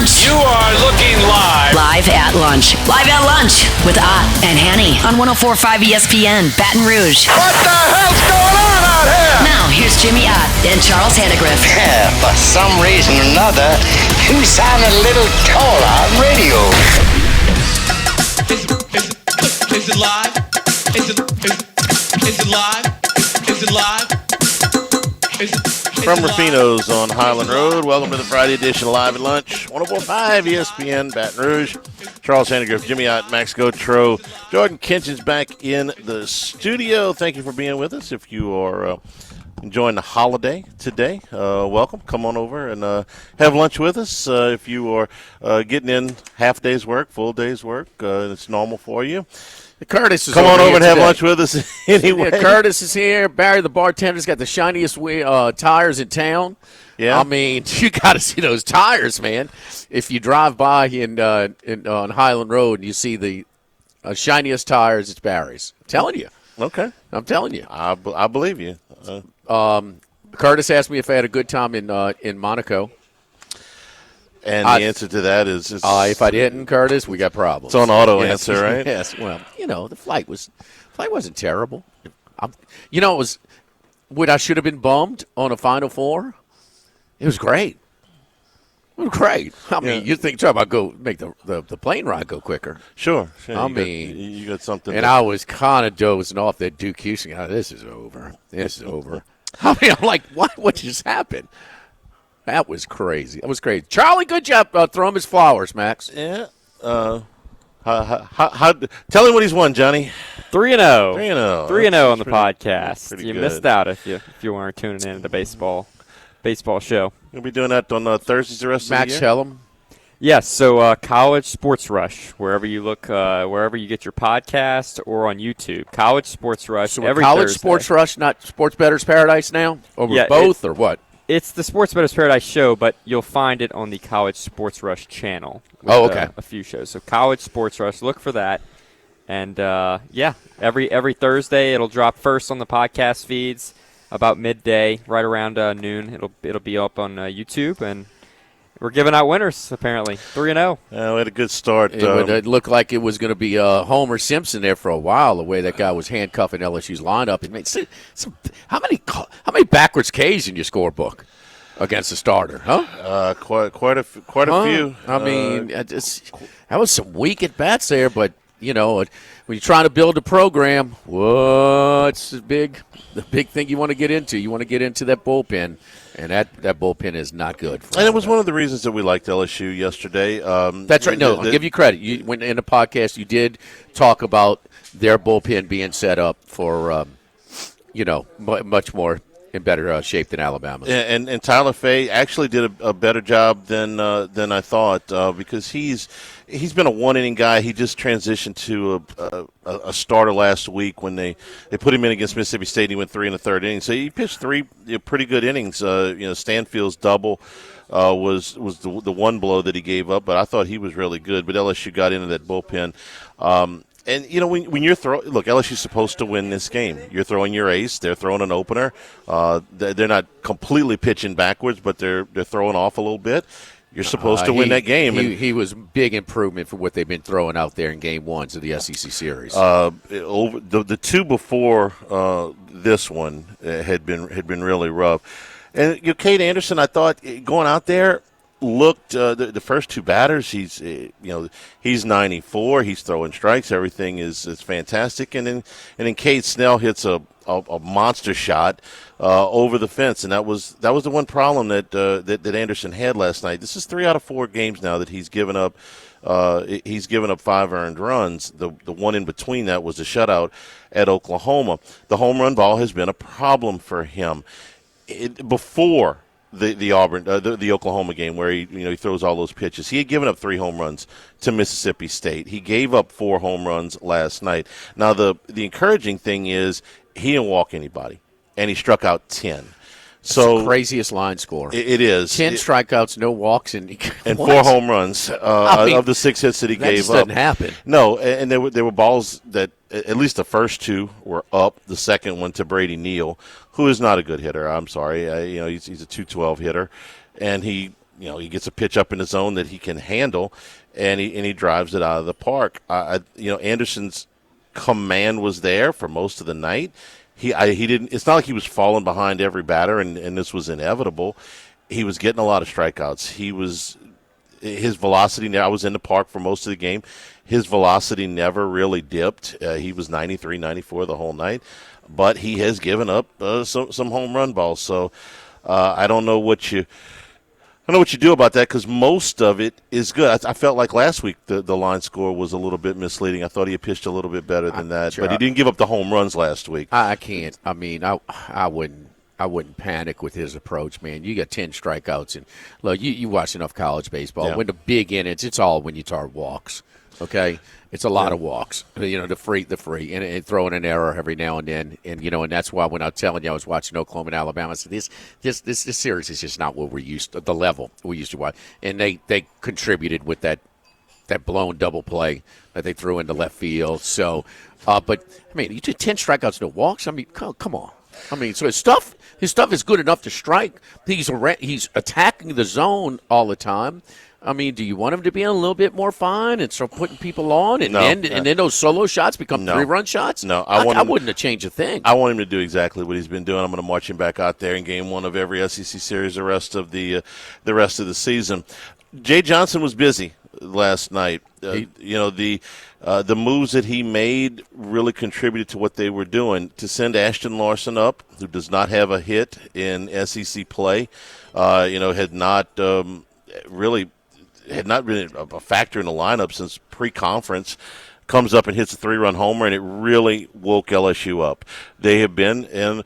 Lunch. You are looking live. Live at lunch. Live at lunch with Ott and Henny on 104.5 ESPN, Baton Rouge. What the hell's going on out here? Now, here's Jimmy Ott and Charles Hannegriff. For some reason or another, you sound a little taller on radio. Is it live? Is it live? Is it live? From Rufino's on Highland Road, welcome to the Friday edition of Live at Lunch, 104.5 ESPN, Baton Rouge. Charles Hannegriff, Jimmy Ott, Max Gotro, Jordan Kinchin's back in the studio. Thank you for being with us. If you are enjoying the holiday today, welcome. Come on over and have lunch with us. If you are getting in half day's work, full day's work, it's normal for you. Curtis is Come on over and have today. lunch with us anyway. Yeah, Curtis is here. Barry, the bartender's got the shiniest tires in town. Yeah. I mean, you got to see those tires, man. If you drive by on Highland Road and you see the shiniest tires, it's Barry's. I'm telling you. Okay. I'm telling you. I believe you. Curtis asked me if I had a good time in Monaco. And the answer to that is if I didn't, Curtis, we got problems. It's on auto answer, right? Yes. Well, the flight wasn't terrible. It was what I should have been bummed on a Final Four. It was great. It was great. I mean, you think talk about make the plane ride go quicker. Sure. I mean, you got something. And I was kind of dozing off that Duke Houston. This is over. This is over. I mean, I'm like, what just happened? That was crazy. That was crazy. Charlie, good job throwing his flowers, Max. Yeah. Tell him what he's won, Johnny. 3-0. 3-0. 3-0 on the podcast. Pretty You good. missed out if you weren't tuning in to the baseball show. We'll be doing that on Thursdays the rest Max of the year. Hellum. Yes, so College Sports Rush, wherever you look, wherever you get your podcast or on YouTube. College Sports Rush So every College Thursday. Sports Rush, not Sports Better's Paradise now? Over Yeah, both or what? It's the Sports Better's Paradise show, but you'll find it on the College Sports Rush channel. With, Oh, okay. A few shows. So College Sports Rush, look for that. And, every Thursday it'll drop first on the podcast feeds about midday, right around noon. It'll be up on YouTube, and we're giving out winners, apparently. 3-0. We had a good start. It looked like it was going to be Homer Simpson there for a while, the way that guy was handcuffing LSU's lineup. How many backwards Ks in your scorebook against the starter, huh? Quite a few. I mean, that was some weak at-bats there, but, when you're trying to build a program, what's the big thing you want to get into? You want to get into that bullpen, and that bullpen is not good. And it was one of the reasons that we liked LSU yesterday. That's right. No, I'll give you credit. When in the podcast, you did talk about their bullpen being set up for, much more in better shape than Alabama's. And Tyler Fay actually did a better job than I thought because he's been a one-inning guy. He just transitioned to a starter last week when they put him in against Mississippi State. And he went 3 1/3 innings. So he pitched 3 pretty good innings. Stanfield's double was the one blow that he gave up, but I thought he was really good. But LSU got into that bullpen. And, when you're look, LSU's supposed to win this game. You're throwing your ace. They're throwing an opener. They're not completely pitching backwards, but they're throwing off a little bit. You're supposed to win that game. He was big improvement for what they've been throwing out there in game ones of the SEC series. Over the two before this one had been really rough. And Cade Anderson, I thought going out there, looked the first two batters. He's 94. He's throwing strikes. Everything is fantastic. And then Cade Snell hits a monster shot over the fence, and that was the one problem that Anderson had last night. This is 3 out of 4 games now that he's given up. He's given up 5 earned runs. The one in between that was a shutout at Oklahoma. The home run ball has been a problem for him. Before the Auburn, the Oklahoma game where he throws all those pitches, he had given up 3 home runs to Mississippi State. He gave up 4 home runs last night. Now the encouraging thing is he didn't walk anybody, and he struck out 10. So the craziest line score. It is 10 strikeouts, no walks, and 4 home runs of the 6 hits that he gave up. That doesn't happen. No, and there were balls that at least the first 2 were up. The second one to Brady Neal, who is not a good hitter. I'm sorry, he's a .212 hitter, and he he gets a pitch up in the zone that he can handle, and he drives it out of the park. Anderson's command was there for most of the night. He didn't. It's not like he was falling behind every batter, and this was inevitable. He was getting a lot of strikeouts. His velocity. I was in the park for most of the game. His velocity never really dipped. He was 93, 94 the whole night, but he has given up some home run balls. So I don't know what you do about that, because most of it is good. I felt like last week the line score was a little bit misleading. I thought he had pitched a little bit better than that, sure. but he didn't give up the home runs last week. I can't. I mean, I wouldn't panic with his approach, man. You got 10 strikeouts, and look, you watch enough college baseball. Yeah. When the big innings, it's all when you start walks. Okay, it's a lot of walks. The free, and throwing an error every now and then, and that's why when I was telling you I was watching Oklahoma and Alabama, I said this series is just not what we're used to, the level we used to watch, and they contributed with that blown double play that they threw into left field. So, but I mean, you did 10 strikeouts, no walks. I mean, come on. I mean, so his stuff is good enough to strike. He's attacking the zone all the time. I mean, do you want him to be a little bit more fine and start putting people on, and then those solo shots become 3-run shots? No, I wouldn't have changed a thing. I want him to do exactly what he's been doing. I'm going to march him back out there in Game 1 of every SEC series the rest of the season. Jay Johnson was busy last night. The moves that he made really contributed to what they were doing. To send Ashton Larson up, who does not have a hit in SEC play, had not been a factor in the lineup since pre-conference, comes up and hits a 3-run homer, and it really woke LSU up. They have been, and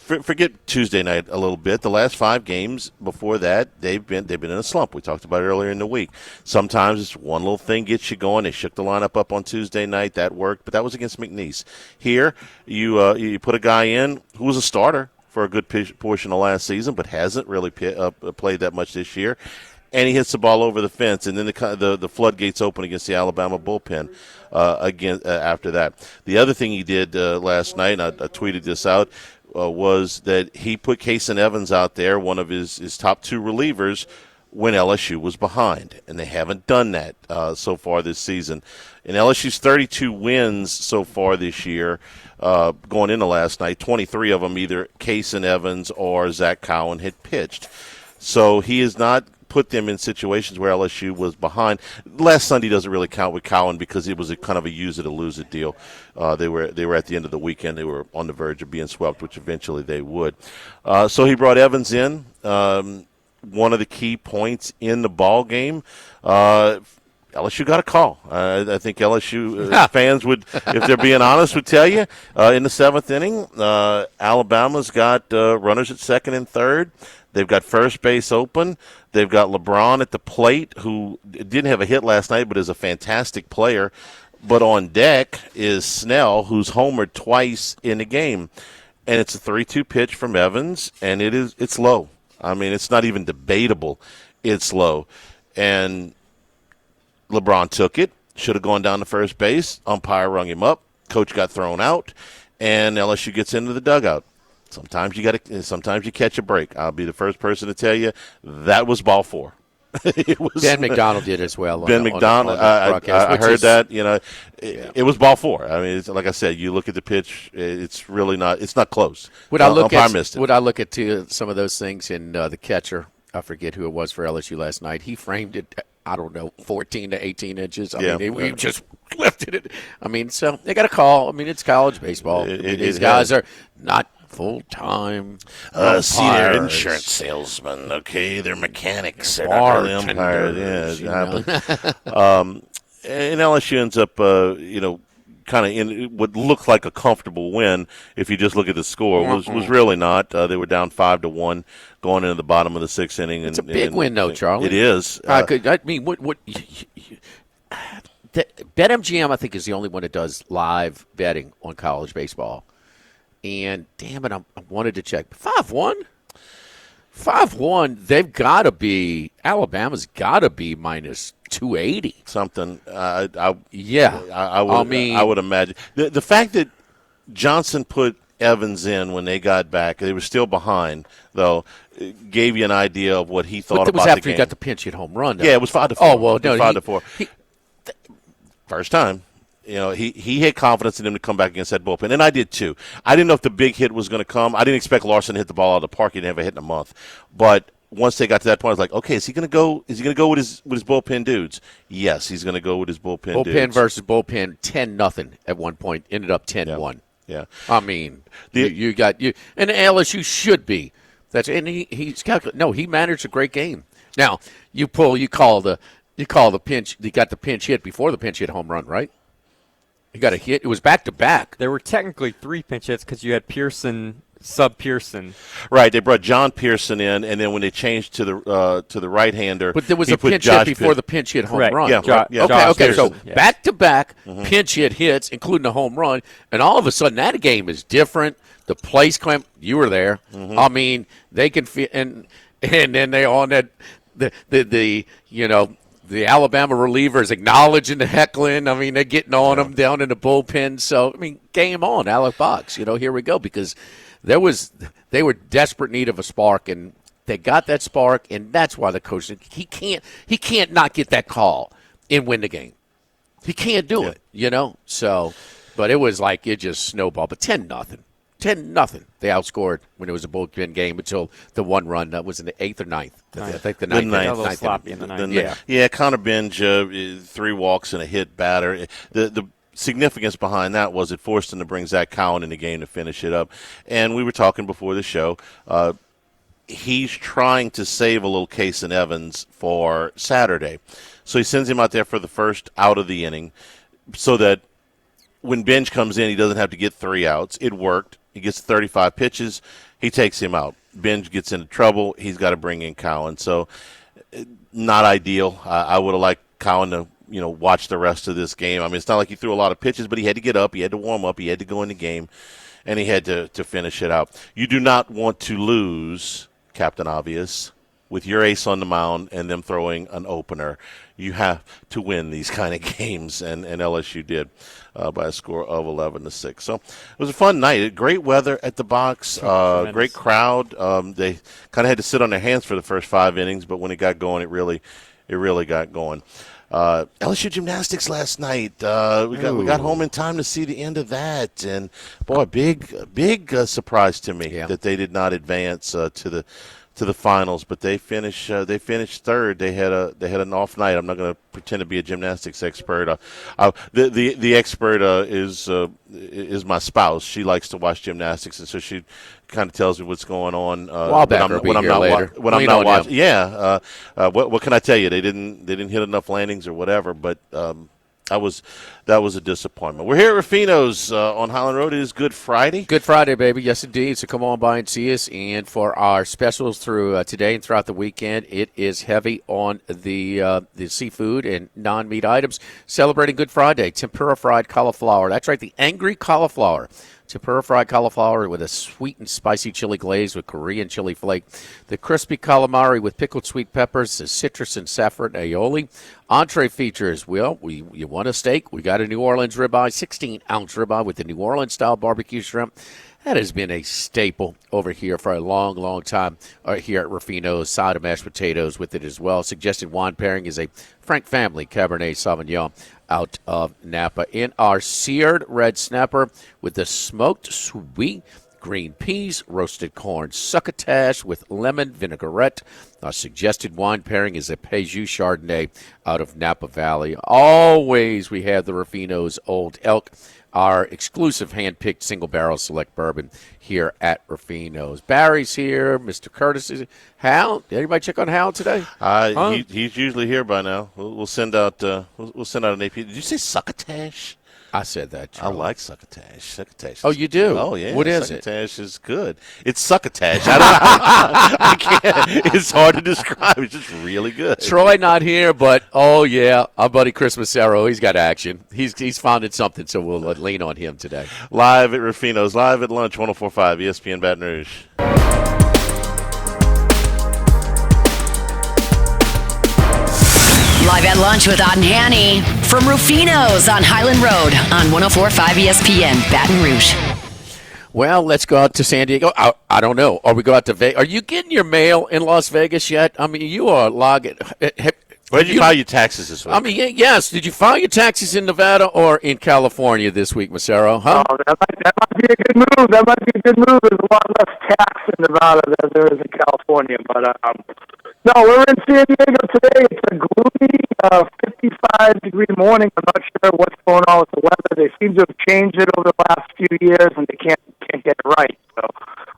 forget Tuesday night a little bit, the last 5 games before that, they've been in a slump. We talked about it earlier in the week. Sometimes it's one little thing gets you going. They shook the lineup up on Tuesday night. That worked, but that was against McNeese. Here, you put a guy in who was a starter for a good portion of last season, but hasn't really played that much this year. And he hits the ball over the fence, and then the floodgates open against the Alabama bullpen after that. The other thing he did last night, and I tweeted this out, was that he put Kason Evans out there, one of his top 2 relievers, when LSU was behind. And they haven't done that so far this season. In LSU's 32 wins so far this year, going into last night, 23 of them either Kason Evans or Zach Cowan had pitched. So he has not put them in situations where LSU was behind. Last Sunday doesn't really count with Cowan because it was a kind of a use it or lose it deal. They were at the end of the weekend. They were on the verge of being swept, which eventually they would. So he brought Evans in. One of the key points in the ball game. LSU got a call. I think LSU fans would, if they're being honest, would tell you in the 7th inning, Alabama's got runners at 2nd and 3rd. They've got first base open. They've got LeBron at the plate, who didn't have a hit last night but is a fantastic player. But on deck is Snell, who's homered twice in the game. And it's a 3-2 pitch from Evans, and it's low. I mean, it's not even debatable. It's low. And LeBron took it, should have gone down to first base. Umpire rung him up. Coach got thrown out, and LSU gets into the dugout. Sometimes you catch a break. I'll be the first person to tell you that was ball 4. Ben McDonald did as well. Ben McDonald, I heard that. It was ball 4. I mean, like I said, you look at the pitch, it's really not. It's not close. Would I look at some of those things in the catcher? I forget who it was for LSU last night. He framed it, I don't know, 14 to 18 inches. I mean, we just lifted it. I mean, so they got a call. I mean, it's college baseball. These guys are not full-time. They're insurance salesmen, okay? They're mechanics. They're not really umpires. And LSU ends up, kind of in what looked like a comfortable win if you just look at the score. Was really not. They were down 5-1 going into the bottom of the 6th inning. It's a big win, though, Charlie. It is. BetMGM, I think, is the only one that does live betting on college baseball. And, damn it, I wanted to check. 5-1? 5-1, they've got to be – Alabama's got to be minus 280. Something. I would imagine. The fact that Johnson put Evans in when they got back. They were still behind, though. It gave you an idea of what he thought But it was about after the game. he got the pinch hit home run. Though. Yeah, it was 5-4. Oh, well, no, 5-4. First time. He had confidence in him to come back against that bullpen, and I did too. I didn't know if the big hit was going to come. I didn't expect Larson to hit the ball out of the park. He didn't have a hit in a month. But once they got to that point, I was like, okay, is he going to go? Is he going to go with his bullpen dudes? Yes, he's going to go with his bullpen dudes. Bullpen versus bullpen, 10-0 at one point. Ended up 10-1. Yeah. I mean, you got you, and LSU should be. He's calculated. No, he managed a great game. Now you call the pinch. You got the pinch hit before the pinch hit home run, right? He got a hit. It was back to back. There were technically 3 pinch hits because you had Pearson, sub-Pearson. Right. They brought John Pearson in, and then when they changed to the right-hander, But there was he a put pinch Josh hit before the pinch hit home Correct. run. Yeah, Jo- yeah. Josh Okay. So Pearson, yes. back to back pinch hit hits, including the home run, and all of a sudden that game is different. The place clamp. You were there. I mean, they can feel, and then they on that the Alabama relievers acknowledging the heckling. I mean, they're getting on them down in the bullpen. So, I mean, game on, Alec Box. Here we go, because they were desperate need of a spark, and they got that spark, and that's why the coach, he can't not get that call and win the game. He can't do it, So, but it was like it just snowballed. But 10-0. 10-0. They outscored when it was a bullpen game until the one run that was in the 8th or 9th. I think the ninth. A little sloppy in the ninth. Yeah, Connor Benj, 3 walks and a hit batter. The significance behind that was it forced him to bring Zach Cowan in the game to finish it up. And we were talking before the show. He's trying to save a little case in Evans for Saturday. So he sends him out there for the first out of the inning so that when Benj comes in, he doesn't have to get 3 outs. It worked. He gets 35 pitches. He takes him out. Benj gets into trouble. He's got to bring in Cowan. So not ideal. I would have liked Cowan to, watch the rest of this game. I mean, it's not like he threw a lot of pitches, but he had to get up. He had to warm up. He had to go in the game, and he had to finish it out. You do not want to lose, Captain Obvious, with your ace on the mound and them throwing an opener. You have to win these kind of games, and LSU did by a score of 11-6. So it was a fun night. Great weather at the box, great crowd. They kind of had to sit on their hands for the first 5 innings, but when it got going, it really got going. LSU gymnastics last night. We got home in time to see the end of that, and boy, big surprise to me that they did not advance to the finals, but they finished third. They had an off night. I'm not going to pretend to be a gymnastics expert. The expert is my spouse. She likes to watch gymnastics, and so she kind of tells me what's going on when I'm not watching. Yeah. What can I tell you? They didn't hit enough landings or whatever, but that was a disappointment. We're here at Ruffino's on Highland Road. It is Good Friday. Good Friday, baby. Yes, indeed. So come on by and see us. And for our specials through today and throughout the weekend, it is heavy on the seafood and non-meat items. Celebrating Good Friday, tempura fried cauliflower. That's right, the angry cauliflower. Tempura fried cauliflower with a sweet and spicy chili glaze with Korean chili flake. The crispy calamari with pickled sweet peppers, the citrus and saffron aioli. Entree features, you want a steak? We got a New Orleans ribeye, 16-ounce ribeye with the New Orleans-style barbecue shrimp. That has been a staple over here for a long, long time here at Ruffino's. Side of mashed potatoes with it as well. Suggested wine pairing is a Frank Family Cabernet Sauvignon out of Napa. In our seared red snapper with the smoked sweet green peas, roasted corn succotash with lemon vinaigrette. Our suggested wine pairing is a Pejus Chardonnay out of Napa Valley. Always we have the Ruffino's Old Elk, our exclusive hand-picked single-barrel select bourbon here at Ruffino's. Barry's here. Mr. Curtis is Hal. Did anybody check on Hal today? He's usually here by now. We'll send out we'll send out an AP. Did you say succotash? I said that, Charlie. I like succotash. Succotash. Oh, you do? Oh, yeah. What is it? Succotash is good. It's succotash. I can't. It's hard to describe. It's just really good. Troy not here, but, oh, yeah, our buddy Chris Massaro, he's got action. He's founded something, so we'll lean on him today. Live at Ruffino's, live at lunch, 104.5 ESPN Baton Rouge. Live at lunch with Ott and Hanny from Ruffino's on Highland Road on 104.5 ESPN Baton Rouge. Well, let's go out to San Diego. I don't know. Or we go out to Vegas. Are you getting your mail in Las Vegas yet? I mean, you are logging. Where did you file your taxes this week? I mean, yes. Did you file your taxes in Nevada or in California this week, Massaro? Huh? Oh, that might be a good move. That might be a good move. There's a lot less tax in Nevada than there is in California. But no, we're in San Diego today. It's a gloomy 55-degree morning. I'm not sure what's going on with the weather. They seem to have changed it over the last few years, and they can't get it right. So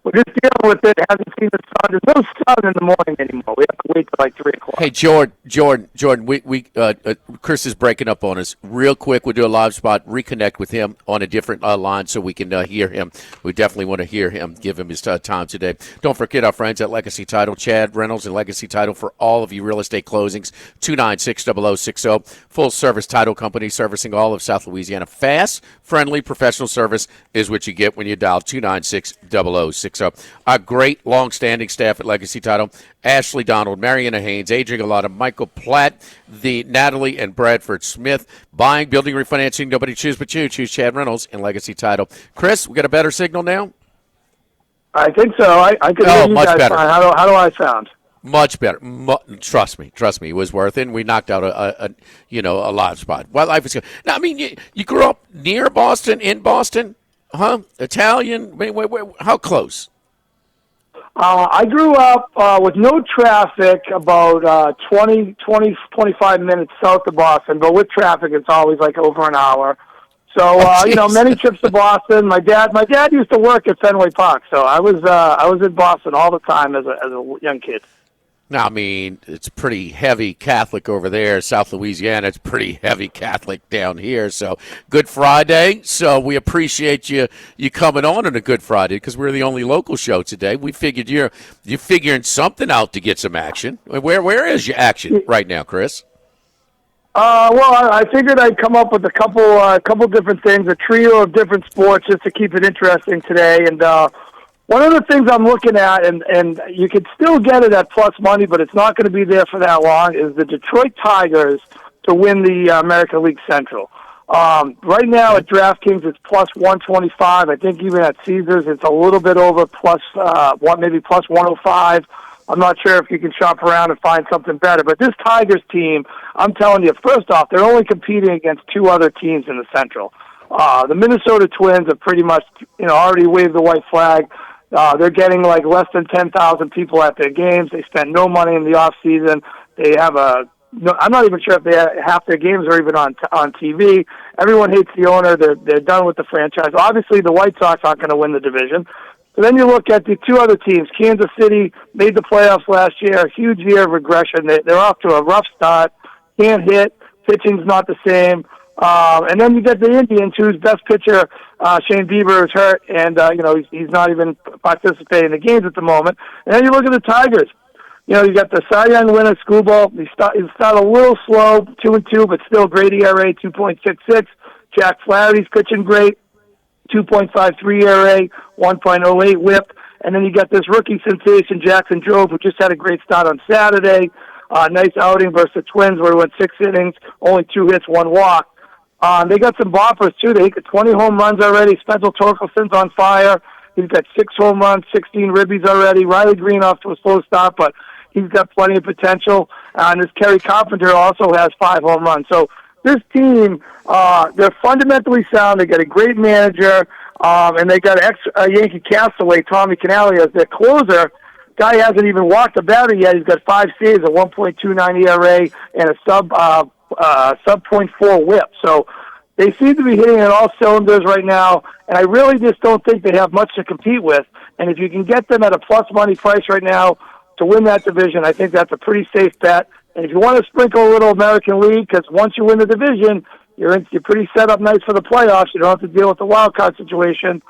we're just dealing with it. Hasn't seen the sun. There's no sun in the morning anymore. We have to wait till like 3 o'clock. Hey, Jordan, we Chris is breaking up on us. Real quick, we'll do a live spot, reconnect with him on a different line so we can hear him. We definitely want to hear him, give him his time today. Don't forget our friends at Legacy Title, Chad Reynolds and Legacy Title for all of you real estate closings, 296-0060. Full-service title company servicing all of South Louisiana. Fast, friendly, professional service is what you get when you dial 296-0060. Our great, long-standing staff at Legacy Title, Ashley Donald, Mariana Haynes, Adrian Galata, Michael Platt, the Natalie and Bradford Smith. Buying, building, refinancing, nobody choose but you. Choose Chad Reynolds and Legacy Title. Chris, we got a better signal now? I think so. I can hear you much guys better. fine. How do I sound? Much better. Trust me, it was worth it. And we knocked out a live spot. Well, life is good. Now, I mean, you grew up near Boston, in Boston, huh? Italian. Wait, how close? I grew up with no traffic, about 25 minutes south of Boston. But with traffic, it's always like over an hour. So many trips to Boston. My dad used to work at Fenway Park, so I was in Boston all the time as a young kid. Now, I mean, it's pretty heavy Catholic over there. South Louisiana, it's pretty heavy Catholic down here. So, Good Friday. So, we appreciate you coming on a Good Friday because we're the only local show today. We figured you're figuring something out to get some action. Where is your action right now, Chris? I figured I'd come up with a couple different things, a trio of different sports just to keep it interesting today. And one of the things I'm looking at, and you could still get it at plus money, but it's not going to be there for that long, is the Detroit Tigers to win the American League Central. Right now at DraftKings, it's plus 125. I think even at Caesars, it's a little bit over maybe plus 105. I'm not sure if you can shop around and find something better. But this Tigers team, I'm telling you, first off, they're only competing against two other teams in the Central. The Minnesota Twins have pretty much, already waved the white flag. They're getting like less than 10,000 people at their games. They spend no money in the off season. They have I'm not even sure if half their games are even on TV. Everyone hates the owner. They're done with the franchise. Obviously, the White Sox aren't going to win the division. So then you look at the two other teams. Kansas City made the playoffs last year. A huge year of regression. They're off to a rough start. Can't hit. Pitching's not the same. And then you get the Indians, whose best pitcher, Shane Bieber, is hurt, and he's not even participating in the games at the moment. And then you look at the Tigers. You got the Cy Young winner, Scooble. He started a little slow, 2-2, but still great ERA, 2.66. Jack Flaherty's pitching great, 2.53 ERA, 1.08 WHIP. And then you got this rookie sensation, Jackson Jobe, who just had a great start on Saturday. Nice outing versus the Twins, where he went 6 innings, only 2 hits, 1 walk. They got some boppers, too. They hit 20 home runs already. Spencer Torkelson's on fire. He's got 6 home runs, 16 ribbies already. Riley Green off to a slow start, but he's got plenty of potential. And this Kerry Carpenter also has 5 home runs. So this team, they're fundamentally sound. They got a great manager, and they got Yankee castaway, Tommy Canale, as their closer. Guy hasn't even walked a batter yet. He's got 5 saves, a 1.29 ERA, and a sub .4 WHIP. So they seem to be hitting on all cylinders right now, and I really just don't think they have much to compete with. And if you can get them at a plus money price right now to win that division, I think that's a pretty safe bet. And if you want to sprinkle a little American League, because once you win the division, you're pretty set up nice for the playoffs. You don't have to deal with the wild card situation.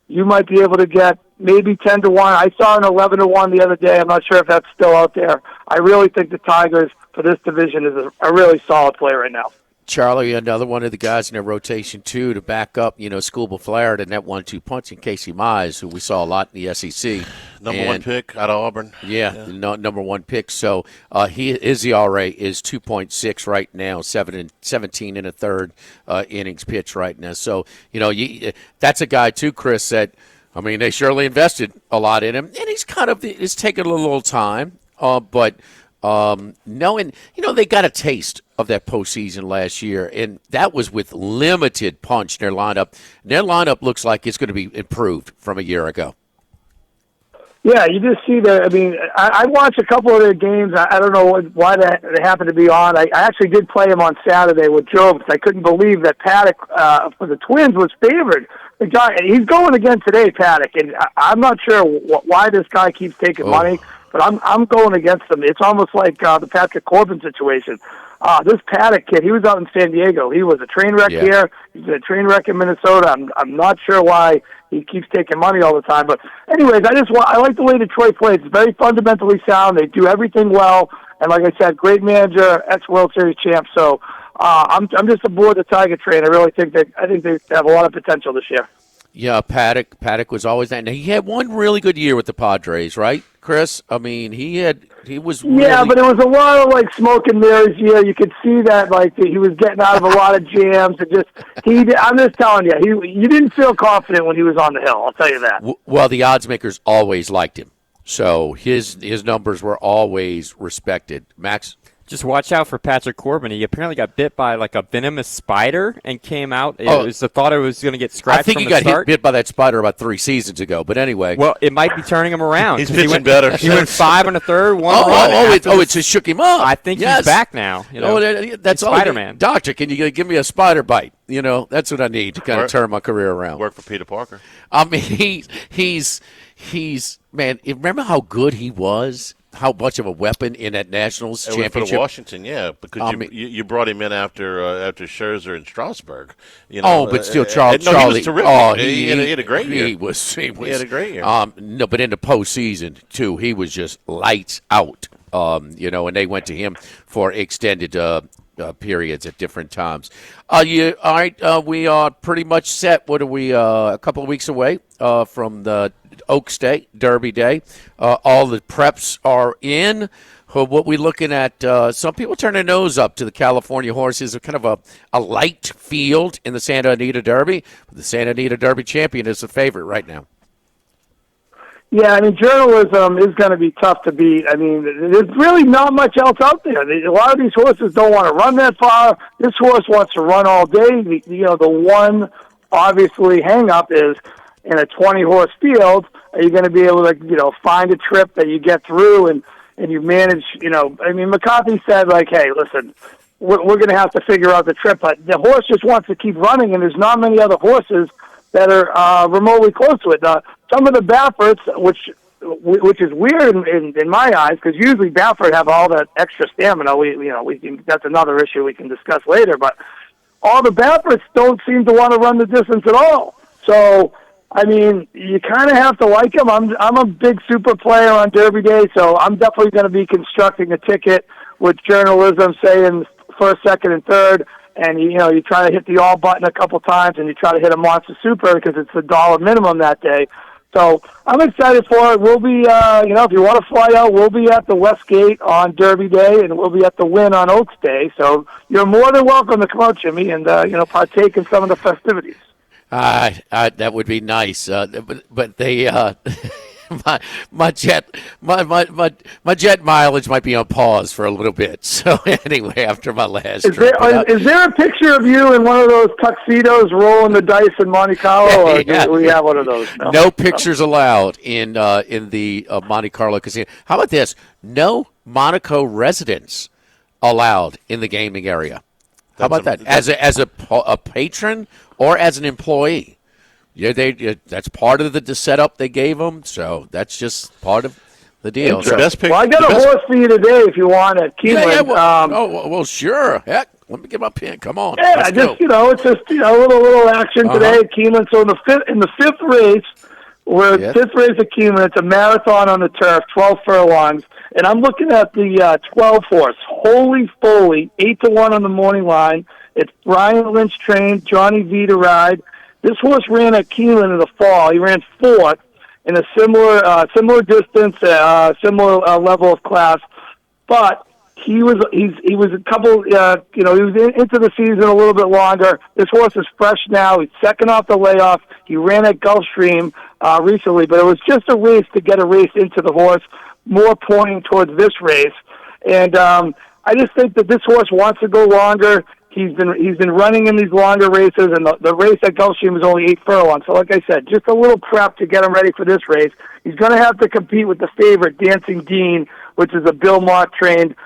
You might be able to get maybe 10-1. I saw an 11-1 the other day. I'm not sure if that's still out there. I really think the Tigers for this division is a really solid play right now. Charlie, another one of the guys in their rotation, too, to back up, Scooble Flaherty and that 1-2 punch, and Casey Mize, who we saw a lot in the SEC. Number 1 pick out of Auburn. Yeah. Number 1 pick. So his ERA is 2.6 right now, 17 and a third innings pitched right now. So, that's a guy, too, Chris, that I mean, they surely invested a lot in him, and it's taken a little time. But knowing, they got a taste of that postseason last year, and that was with limited punch in their lineup. And their lineup looks like it's going to be improved from a year ago. Yeah, you just see that. I mean, I watched a couple of their games. I don't know why they happened to be on. I actually did play him on Saturday with Joe because I couldn't believe that Paddock for the Twins was favored. He's going again today, Paddock, and I'm not sure why this guy keeps taking money, but I'm going against him. It's almost like the Patrick Corbin situation. This Paddock kid, he was out in San Diego. He was a train wreck here. He's been a train wreck in Minnesota. I'm not sure why he keeps taking money all the time. But anyways, I like the way Detroit plays. It's very fundamentally sound. They do everything well. And like I said, great manager, ex-World Series champ. So I'm just aboard the Tiger train. I really think they have a lot of potential this year. Yeah, Paddock was always that. Now, he had one really good year with the Padres, right, Chris? I mean, he was really... Yeah, but it was a lot of like smoke and mirrors year. You could see that he was getting out of a lot of jams and I'm just telling you, you didn't feel confident when he was on the hill. I'll tell you that. Well, the odds makers always liked him, so his numbers were always respected. Max. Just watch out for Patrick Corbin. He apparently got bit by like a venomous spider and came out. It was the thought it was going to get scratched. I think from he the got start. bit by that spider about 3 seasons ago. But anyway, well, it might be turning him around. He's pitching better. He went 5 1/3, one run. It just shook him up. I think he's back now. That's Spider-Man. Doctor, can you give me a spider bite? That's what I need to kind of turn my career around. Work for Peter Parker. I mean, he's man. Remember how good he was? How much of a weapon in that Nationals championship? For Washington, yeah, because you brought him in after Scherzer and Strasburg. But still, Charlie. He was terrific. He had a great year. He had a great year. No, but in the postseason too, he was just lights out. And they went to him for extended periods at different times. All right, we are pretty much set. What are we? A couple of weeks away from the Oaks Day, Derby Day. All the preps are in. What we looking at? Some people turn their nose up to the California horses. Kind of a light field in the Santa Anita Derby. The Santa Anita Derby champion is the favorite right now. Yeah, I mean, journalism is going to be tough to beat. I mean, there's really not much else out there. A lot of these horses don't want to run that far. This horse wants to run all day. The one obviously hang-up is in a 20-horse field, are you going to be able to, find a trip that you get through and you manage, I mean, McCarthy said, hey, listen, we're going to have to figure out the trip, but the horse just wants to keep running, and there's not many other horses that are remotely close to it. Some of the Baffords, which is weird in my eyes, because usually Baffert have all that extra stamina. That's another issue we can discuss later, but all the Baffords don't seem to want to run the distance at all. So, I mean, you kind of have to like them. I'm a big super player on Derby Day, so I'm definitely going to be constructing a ticket with journalism saying first, second, and third. And, you try to hit the all button a couple times, and you try to hit a monster super because it's the $1 minimum that day. So I'm excited for it. We'll be, if you want to fly out, we'll be at the Westgate on Derby Day, and we'll be at the Wynn on Oaks Day. So you're more than welcome to come out, Jimmy, and, partake in some of the festivities. That would be nice. But they, my jet mileage might be on pause for a little bit. So anyway, after my last trip, is there a picture of you in one of those tuxedos rolling the dice in Monte Carlo, or do we have one of those? No pictures allowed in the Monte Carlo casino. How about this? No Monaco residents allowed in the gaming area. How about that? As a patron or as an employee? Yeah, that's part of the setup they gave them, so that's just part of the deal. So, I got a horse for you today if you want it. Keeneland. Well, sure. Heck, let me get my pen. Come on. Yeah, it's just a little action today at Keeneland. So in the fifth race, fifth race at Keeneland, it's a marathon on the turf, 12 furlongs, and I'm looking at the 12 horse. Holy Foley, 8-1 on the morning line. It's Brian Lynch trained, Johnny V to ride. This horse ran at Keeneland in the fall. He ran fourth in a similar distance, similar level of class, but he was a couple. He was into the season a little bit longer. This horse is fresh now. He's second off the layoff. He ran at Gulfstream recently, but it was just a race to get a race into the horse, more pointing towards this race. And I just think that this horse wants to go longer. He's been running in these longer races, and the race at Gulfstream was only 8 furlongs. So like I said, just a little prep to get him ready for this race. He's going to have to compete with the favorite, Dancing Dean, which is a Bill Mott-trained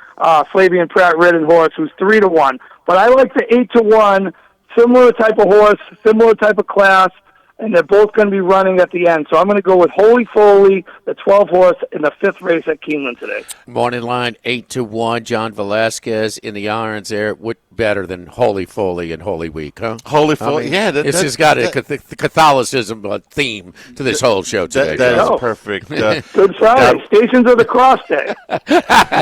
Flavian Pratt-ridden horse, who's 3-1. But I like the 8-1, similar type of horse, similar type of class, and they're both going to be running at the end. So I'm going to go with Holy Foley, the 12 horse, in the 5th race at Keeneland today. Morning line 8-1. John Velasquez in the irons there. What better than Holy Foley and Holy Week, huh? Holy Foley, This has got a Catholicism theme to this whole show today. That is perfect. Good Friday. Stations of the Cross Day.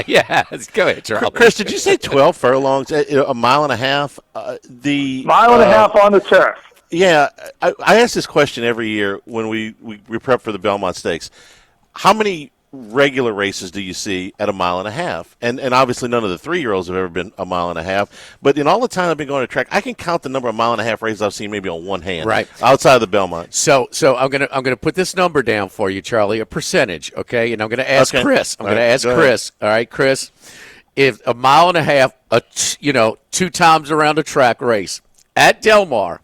Yeah, go ahead, Charles. Chris, did you say 12 furlongs, a mile and a half? The mile and a half on the turf. Yeah, I ask this question every year when we prep for the Belmont Stakes. How many regular races do you see at a mile and a half? And obviously none of the 3-year-olds have ever been a mile and a half. But in all the time I've been going to track, I can count the number of mile and a half races I've seen maybe on one hand. Right. Outside of the Belmont. So I'm gonna put this number down for you, Charlie, a percentage, okay? And I'm gonna ask Chris. I'm gonna ask Chris. All right, Chris. If a mile and a half, 2 times around a track race at Del Mar,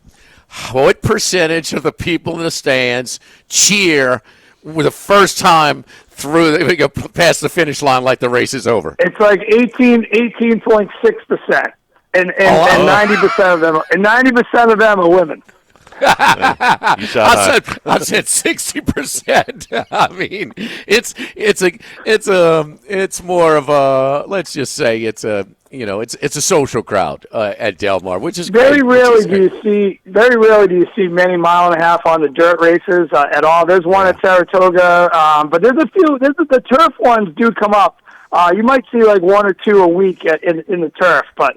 what percentage of the people in the stands cheer for the first time through past the finish line like the race is over? It's like 18.6%, and 90% of them, are women. I said 60%. I mean, it's more of a, let's just say it's a social crowd at Del Mar, which is very great, rarely do you see many mile and a half on the dirt races at all. There's one at Saratoga, but there's a few. The turf ones do come up. You might see like 1 or 2 a week in the turf, but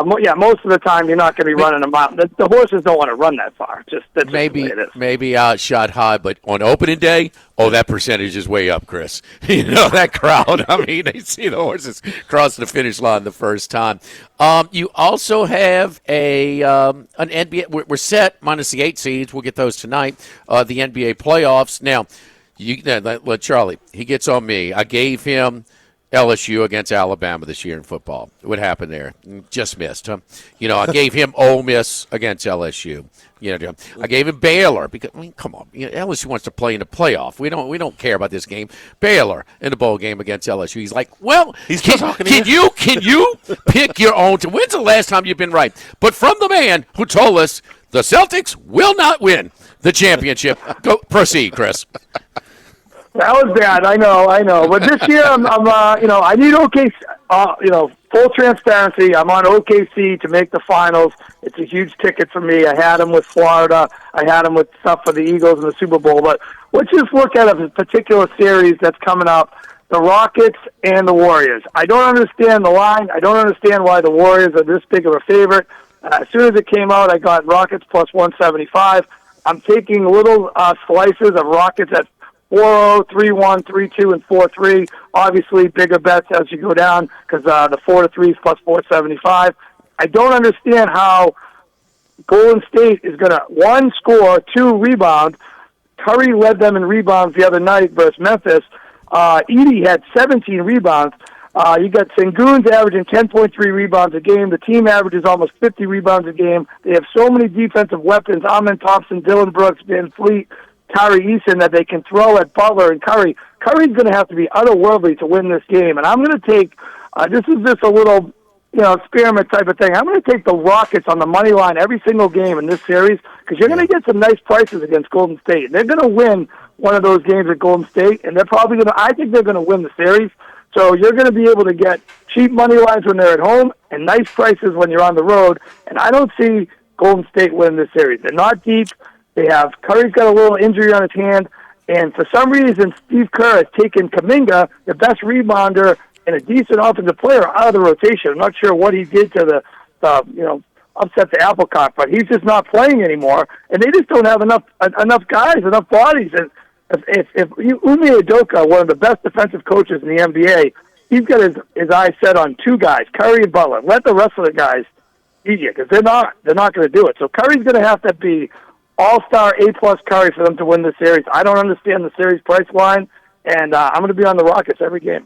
most of the time you're not going to be running a mile. The horses don't want to run that far. That's maybe just the way it is. maybe shot high, but on opening day, that percentage is way up, Chris. That crowd. I mean, they see the horses cross the finish line the first time. You also have an NBA. We're set minus the 8 seeds. We'll get those tonight. The NBA playoffs. Now, let Charlie. He gets on me. I gave him LSU against Alabama this year in football. What happened there? Just missed, huh? I gave him Ole Miss against LSU. I gave him Baylor because come on, LSU wants to play in the playoff. We don't care about this game. Baylor in the bowl game against LSU. He's like, well, can you pick your own? When's the last time you've been right? But from the man who told us the Celtics will not win the championship. Go proceed, Chris. That was bad. I know. But this year, I need OKC. Full transparency. I'm on OKC to make the finals. It's a huge ticket for me. I had them with Florida. I had them with stuff for the Eagles in the Super Bowl. But let's just look at a particular series that's coming up: the Rockets and the Warriors. I don't understand the line. I don't understand why the Warriors are this big of a favorite. As soon as it came out, I got Rockets plus 175. I'm taking little slices of Rockets at 4-0, 3-1, 3-2, and 4-3. Obviously, bigger bets as you go down because the 4-3 is plus 475. I don't understand how Golden State is going to, 1, score, 2, rebound. Curry led them in rebounds the other night versus Memphis. Edey had 17 rebounds. You got Sengun's averaging 10.3 rebounds a game. The team averages almost 50 rebounds a game. They have so many defensive weapons: Amen Thompson, Dylan Brooks, Van Fleet, Tyree Eason, that they can throw at Butler and Curry. Curry's going to have to be otherworldly to win this game. And I'm going to take, this is just a little, experiment type of thing. I'm going to take the Rockets on the money line every single game in this series because you're going to get some nice prices against Golden State. They're going to win one of those games at Golden State, and I think they're going to win the series. So you're going to be able to get cheap money lines when they're at home and nice prices when you're on the road. And I don't see Golden State winning this series. They're not deep. Curry's got a little injury on his hand, and for some reason, Steve Kerr has taken Kuminga, the best rebounder and a decent offensive player, out of the rotation. I'm not sure what he did to upset the apple cart, but he's just not playing anymore, and they just don't have enough guys, enough bodies. And if Ime Udoka, one of the best defensive coaches in the NBA, he's got his eyes set on 2 guys, Curry and Butler. Let the rest of the guys eat you because they're not going to do it. So Curry's going to have to be all-star A-plus Curry for them to win the series. I don't understand the series price line, and I'm going to be on the Rockets every game.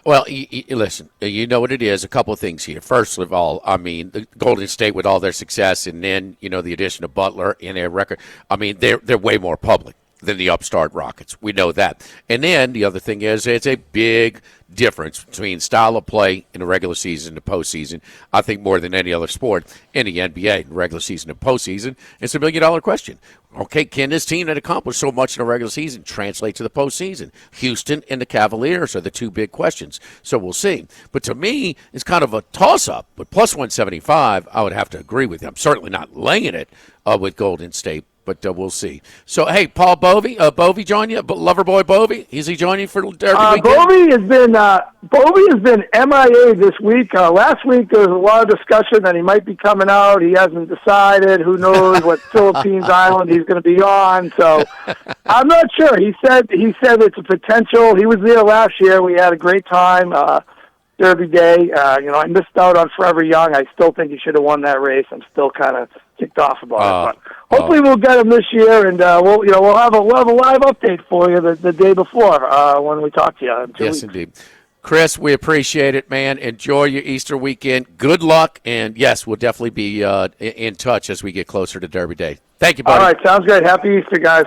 Well, listen, you know what it is. A couple of things here. First of all, I mean, the Golden State with all their success, and then the addition of Butler in their record. I mean, they're way more public than the upstart Rockets. We know that. And then the other thing is it's a big difference between style of play in the regular season and the postseason. I think more than any other sport in the NBA, regular season and postseason. It's $1 million question. Okay, can this team that accomplished so much in the regular season translate to the postseason? Houston and the Cavaliers are the two big questions. So we'll see. But to me, it's kind of a toss-up. But plus 175, I would have to agree with you. I'm certainly not laying it with Golden State. But we'll see. So, hey, Paul Bovey join you? Loverboy Bovey? Is he joining for Derby weekend? Bovey has been MIA this week. Last week there was a lot of discussion that he might be coming out. He hasn't decided. Who knows what Philippines island he's going to be on. So I'm not sure. He said it's a potential. He was there last year. We had a great time. Derby Day. I missed out on Forever Young. I still think he should have won that race. I'm still kind of kicked off about it. But hopefully we'll get him this year, and we'll have a live update for you the day before when we talk to you in 2 weeks. Yes, indeed. Chris, we appreciate it, man. Enjoy your Easter weekend. Good luck, and yes, we'll definitely be in touch as we get closer to Derby Day. Thank you, buddy. All right, sounds great. Happy Easter, guys.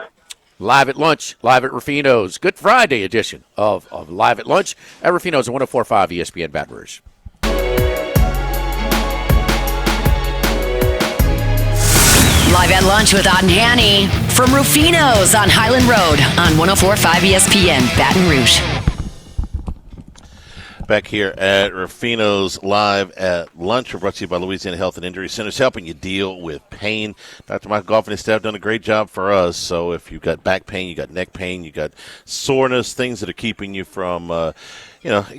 Live at Lunch, live at Rufino's. Good Friday edition of Live at Lunch at Rufino's on 104.5 ESPN Baton Rouge. Live at Lunch with Ott and Hanny from Rufino's on Highland Road on 104.5 ESPN Baton Rouge. Back here at Rufino's Live at Lunch. We're brought to you by Louisiana Health and Injury Centers, helping you deal with pain. Dr. Michael Goff and his staff have done a great job for us. So if you've got back pain, you got neck pain, you got soreness, things that are keeping you from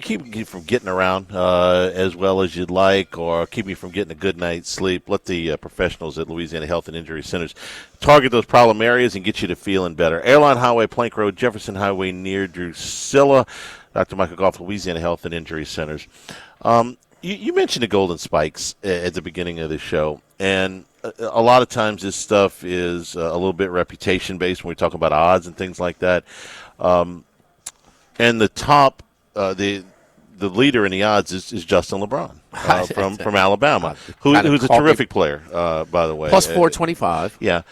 keeping you from getting around as well as you'd like, or keeping you from getting a good night's sleep, let the professionals at Louisiana Health and Injury Centers target those problem areas and get you to feeling better. Airline Highway, Plank Road, Jefferson Highway near Drusilla. Dr. Michael Goff, Louisiana Health and Injury Centers. You mentioned the Golden Spikes at the beginning of the show, and a lot of times this stuff is a little bit reputation-based when we talk about odds and things like that. And the top, the leader in the odds is Justin LeBron from Alabama, who's a terrific player, by the way. Plus 425. Yeah.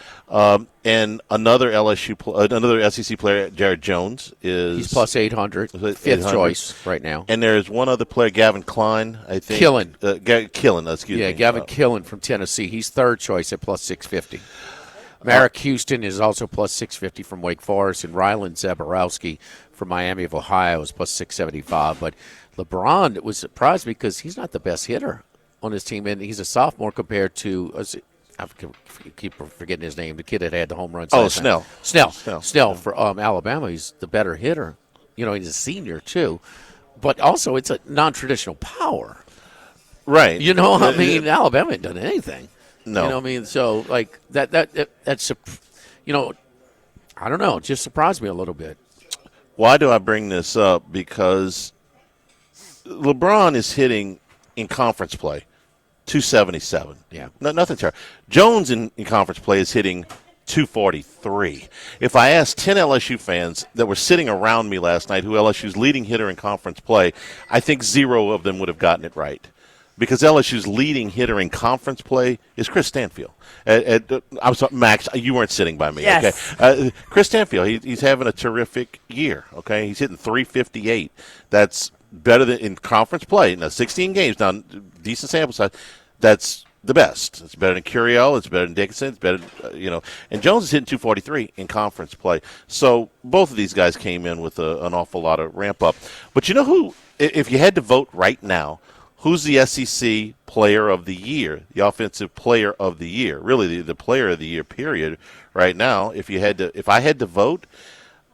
And another another SEC player, Jared Jones, he's plus 800, fifth choice right now. And there's one other player, Gavin Klein, I think. Killen, excuse me. Yeah, Gavin Killen from Tennessee. He's third choice at plus 650. Merrick Houston is also plus 650 from Wake Forest, and Rylan Zaborowski from Miami of Ohio is plus 675. But LeBron was surprised because he's not the best hitter on his team, and he's a sophomore compared to I keep forgetting his name. The kid that had the home runs. Oh, Snell. Snell for Alabama. He's the better hitter. He's a senior too, but also it's a non-traditional power. Right. Alabama ain't done anything. No. So like that's I don't know. It just surprised me a little bit. Why do I bring this up? Because LeBron is hitting in conference play 277. Yeah. Nothing terrible. Jones in conference play is hitting 243. If I asked 10 LSU fans that were sitting around me last night who LSU's leading hitter in conference play, I think 0 of them would have gotten it right. Because LSU's leading hitter in conference play is Chris Stanfield. I'm sorry, Max, you weren't sitting by me. Yes. Okay. Chris Stanfield, he's having a terrific year. Okay, he's hitting 358. That's better than in conference play. Now, 16 games, now decent sample size. That's the best. It's better than Curiel. It's better than Dickinson. It's better, And Jones is hitting 243 in conference play. So both of these guys came in with an awful lot of ramp up. But you know who? If you had to vote right now, who's the SEC player of the year, the offensive player of the year, really the player of the year, period, right now? If I had to vote,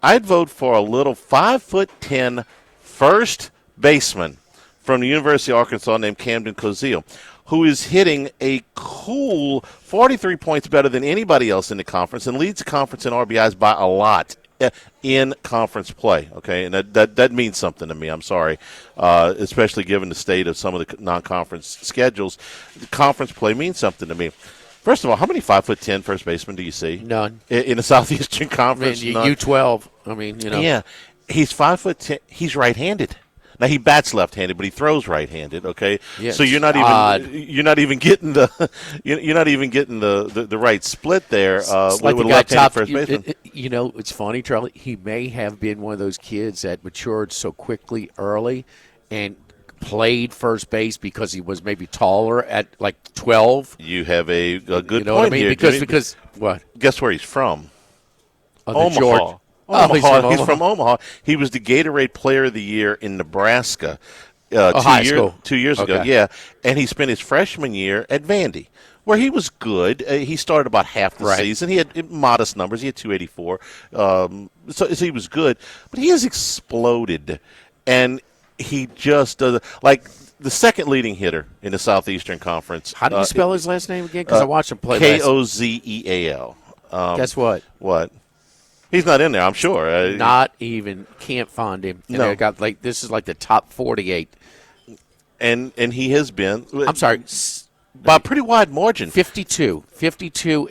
I'd vote for a little 5'10" first baseman from the University of Arkansas named Camden Cozile, who is hitting a cool 43 points better than anybody else in the conference and leads the conference in RBIs by a lot in conference play, okay? And that means something to me. I'm sorry, especially given the state of some of the non-conference schedules. The conference play means something to me. First of all, how many 5'10" first basemen do you see? None. In the Southeastern Conference? None. U12. I mean, you know. Yeah, he's 5'10". He's right-handed. Now he bats left-handed, but he throws right-handed. Okay, yeah, so you're not even getting the you're not even getting the right split there It's with like a the guy left-handed first baseman. You know, it's funny, Charlie. He may have been one of those kids that matured so quickly early and played first base because he was maybe taller at like 12. You have a good you know point what I mean? here. Because what? Guess where he's from? Omaha. Omaha. He's From Omaha. He was the Gatorade Player of the Year in Nebraska high school. 2 years ago. Okay. Yeah, and he spent his freshman year at Vandy, where he was good. He started about half the season. He had modest numbers. He had 284, so he was good. But he has exploded, and he just does like the second leading hitter in the Southeastern Conference. How do you spell his last name again? Because I watched him play Kozeal. Guess what? What? He's not in there, I'm sure. Not even. Can't find him. And No. I got this is like the top 48. And he has been. I'm sorry. By a pretty wide margin. 52,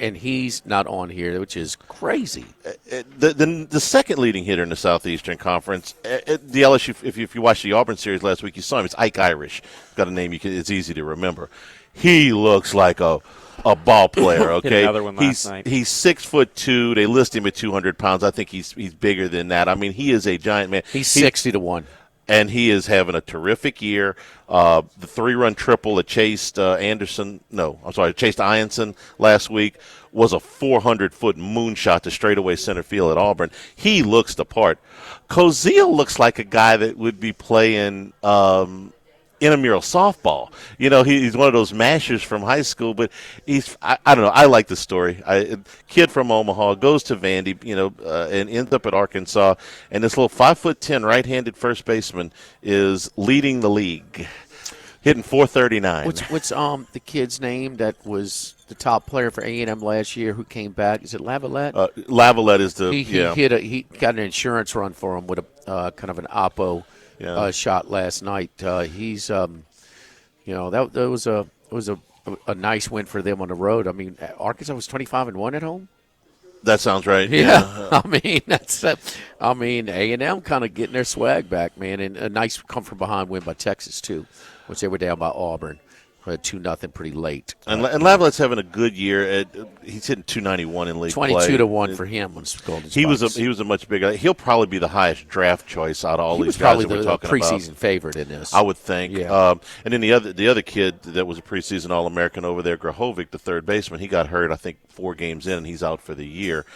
and he's not on here, which is crazy. The second leading hitter in the Southeastern Conference, the LSU. If you watched the Auburn series last week, you saw him. It's Ike Irish. Got a name it's easy to remember. He looks like a ball player. Okay, Hit another one last night. He's 6'2". They list him at 200 pounds. I think he's bigger than that. I mean, he is a giant man. He's 60-1. And he is having a terrific year. The 3-run triple that chased Ianson last week was a 400-foot moonshot to straightaway center field at Auburn. He looks the part. Kozeal looks like a guy that would be playing intramural softball. You know, he's one of those mashers from high school, but I don't know. I like the story. Kid from Omaha goes to Vandy, and ends up at Arkansas, and this little 5'10" right-handed first baseman is leading the league, hitting .439. What's the kid's name that was the top player for A&M last year who came back? Is it Lavalette? Lavalette is the he got an insurance run for him with a kind of an oppo. Shot last night. He's, that was a nice win for them on the road. I mean, Arkansas was 25-1 at home. That sounds right. Yeah. I mean, A&M kind of getting their swag back, man, and a nice come from behind win by Texas too, which they were down by Auburn. 2-0 pretty late. And Lavallette's having a good year. He's hitting .291 in league play. 22-1 for him on Golden Spikes. He was a much bigger. He'll probably be the highest draft choice out of all these guys that we're talking about. He was probably the preseason favorite in this. I would think. Yeah. And then the other kid that was a preseason All-American over there, Grahovic, the third baseman, he got hurt, I think, 4 games in, and he's out for the year,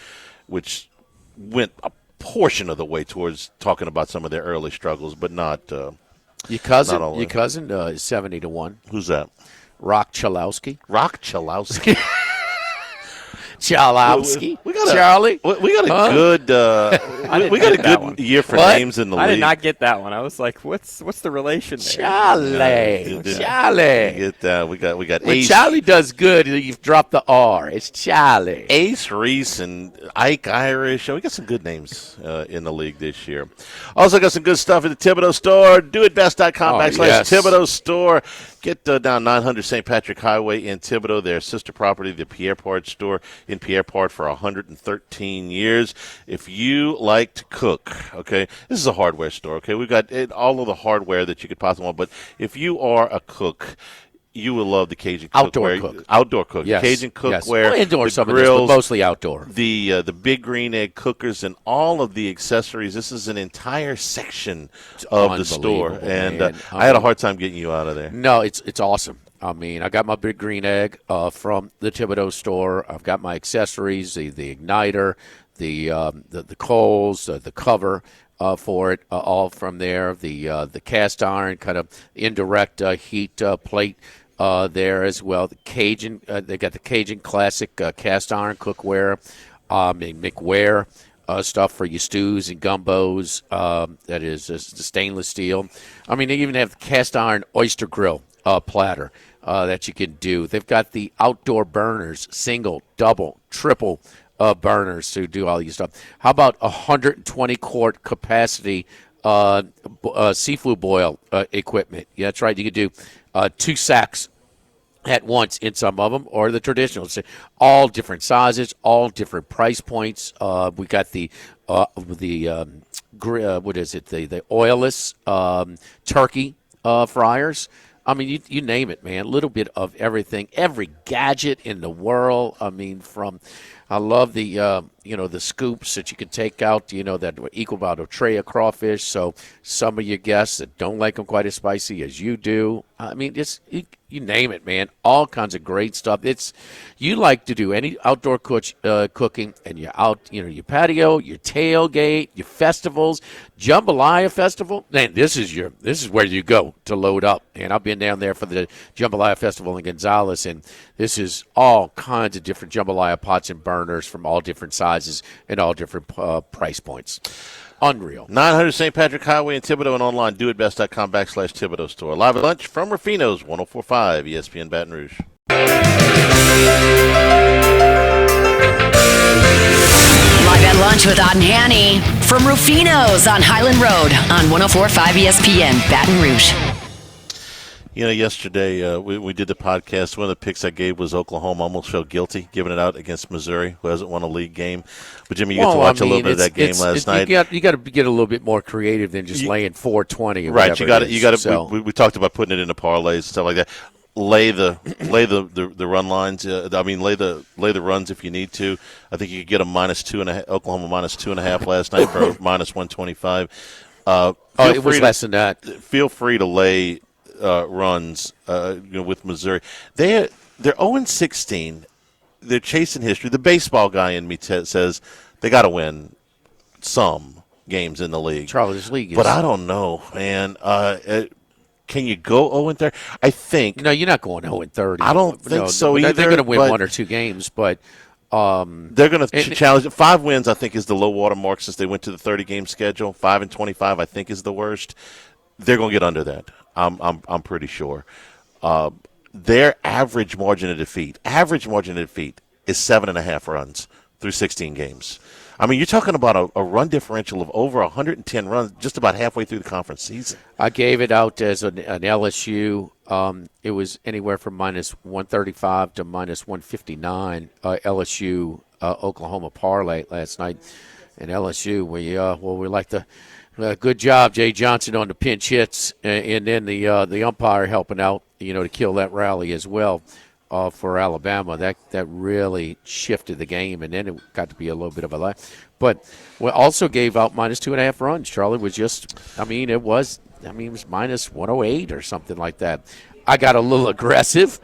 which went a portion of the way towards talking about some of their early struggles, but not. Your cousin is 70-1. Who's that? Rock Chalowski. Chalowski. We got Charlie. We got a good. We got a good year for names in the league. I did not get that one. I was like, what's the relation there? Charlie. Get that. We got when Ace. Charlie does good, you've dropped the R. It's Charlie. Ace Reese and Ike Irish. We got some good names in the league this year. Also got some good stuff at the Thibodeau store. DoItBest.com/Thibodeau store. Get down 900 St. Patrick Highway in Thibodeau, their sister property, the Pierre Pard store in Pierre Pard for 113 years. If you like to cook, okay, this is a hardware store, okay? We've got all of the hardware that you could possibly want, but if you are a cook, you will love the Cajun cookware. Outdoor cook. Yes. Cajun cookware. Well, indoor some grills, of this, but mostly outdoor. The big green egg cookers and all of the accessories. This is an entire section of the store, and I had a hard time getting you out of there. No, it's awesome. I mean, I got my big green egg from the Thibodeau store. I've got my accessories, the igniter, the coals, the cover for it, all from there. The cast iron kind of indirect heat plate. There as well. The Cajun, they got the Cajun classic cast iron cookware, McWare stuff for your stews and gumbos. That is the stainless steel. I mean, they even have the cast iron oyster grill platter that you can do. They've got the outdoor burners, single, double, triple burners to do all these stuff. How about 120 quart capacity seafood boil equipment? Yeah, that's right. You could do 2 sacks at once in some of them, or the traditional. All different sizes, all different price points. We got the what is it? The oilless turkey fryers. I mean, you name it, man. A little bit of everything, every gadget in the world. I mean, I love the the scoops that you can take out, that equal about a tray of crawfish. So some of your guests that don't like them quite as spicy as you do. I mean, you name it, man. All kinds of great stuff. You like to do any outdoor cooking, and you're out, your patio, your tailgate, your festivals, Jambalaya Festival. Man, this is where you go to load up. And I've been down there for the Jambalaya Festival in Gonzales, and this is all kinds of different jambalaya pots and burners from all different sizes and all different price points. Unreal. 900 St. Patrick Highway in Thibodaux and online doitbest.com/Thibodaux store. Live at lunch from Rufino's 104.5 ESPN Baton Rouge. Live at lunch with Odd and Hanny from Rufino's on Highland Road on 104.5 ESPN Baton Rouge. Yesterday we did the podcast. One of the picks I gave was Oklahoma almost felt guilty giving it out against Missouri, who hasn't won a league game. But, Jimmy, you get to watch a little bit of that game last night. You got to get a little bit more creative than just laying 420. Right, you got to. We talked about putting it into parlays and stuff like that. Lay the run lines. Lay the runs if you need to. I think you could get a -2.5. Oklahoma -2.5 last night for -125. It was less than that. Feel free to lay runs with Missouri. They're 0-16. They're chasing history. The baseball guy in me says they got to win some games in the league. Charlie's league is. But I don't know, man. Can you go 0-30? I think. No, you're not going 0-30. I don't think so either. They're going to win one or two games, but they're going to challenge. 5 wins, I think, is the low water mark since they went to the 30-game schedule. 5-25, I think, is the worst. They're going to get under that. I'm pretty sure. Their average margin of defeat is 7.5 runs through 16 games. I mean, you're talking about a run differential of over 110 runs just about halfway through the conference season. I gave it out as an LSU. It was anywhere from -135 to -159 LSU Oklahoma parlay last night. And LSU, we like the good job, Jay Johnson, on the pinch hits, and then the umpire helping out, to kill that rally as well. For Alabama, that really shifted the game, and then it got to be a little bit of a lie. But we also gave out -2.5 runs. Charlie was it was -108 or something like that. I got a little aggressive.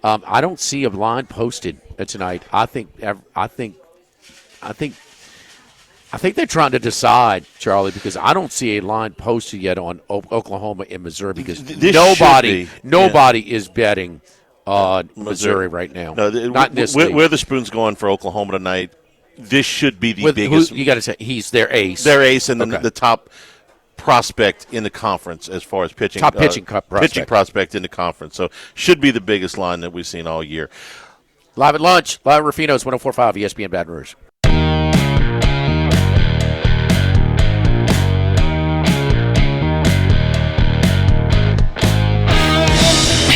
I don't see a line posted tonight. I think they're trying to decide, Charlie, because I don't see a line posted yet on Oklahoma and Missouri because nobody is betting Missouri right now. No, not in this where the spoon's going for Oklahoma tonight. This should be the biggest. You got to say he's their ace. Their ace and the top prospect in the conference as far as pitching. Top pitching prospect. Pitching prospect in the conference. So should be the biggest line that we've seen all year. Live at lunch. Live at Rufino's 104.5 ESPN Baton Rouge.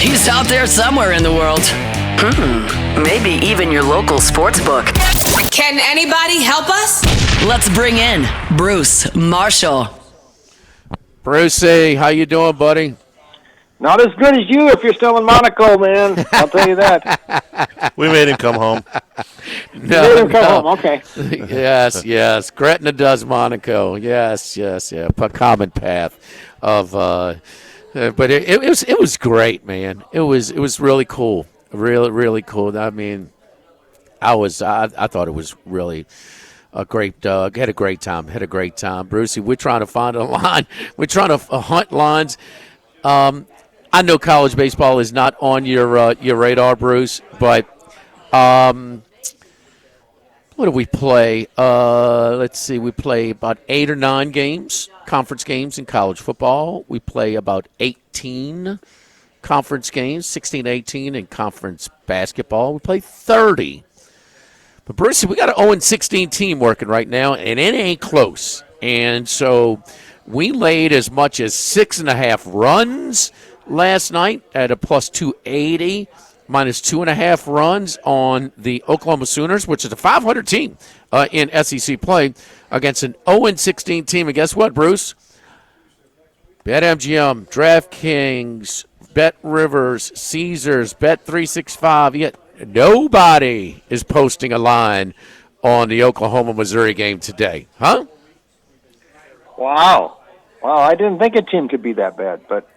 He's out there somewhere in the world. Maybe even your local sports book. Can anybody help us? Let's bring in Bruce Marshall. Brucey, how you doing, buddy? Not as good as you if you're still in Monaco, man. I'll tell you that. We made him come home. Made him come home. Okay. yes. Gretna does Monaco. Yes. A common path of. But it was great, man. It was really cool. Really cool. I mean, I thought it was really a great. Had a great time. Brucey, we're trying to find a line. We're trying to hunt lines. I know college baseball is not on your radar, Bruce, but what do we play? Let's see. We play about 8 or 9 games, conference games in college football. We play about 18 conference games, 16, 18 in conference basketball. We play 30. But, Bruce, we got an 0-16 team working right now, and it ain't close. And so we laid as much as 6.5 runs last night at a +280. minus 2.5 runs on the Oklahoma Sooners, which is a 500 team in SEC play, against an 0-16 team. And guess what, Bruce? BetMGM, DraftKings, BetRivers, Caesars, Bet365, yet nobody is posting a line on the Oklahoma-Missouri game today. Huh? Wow. I didn't think a team could be that bad, but,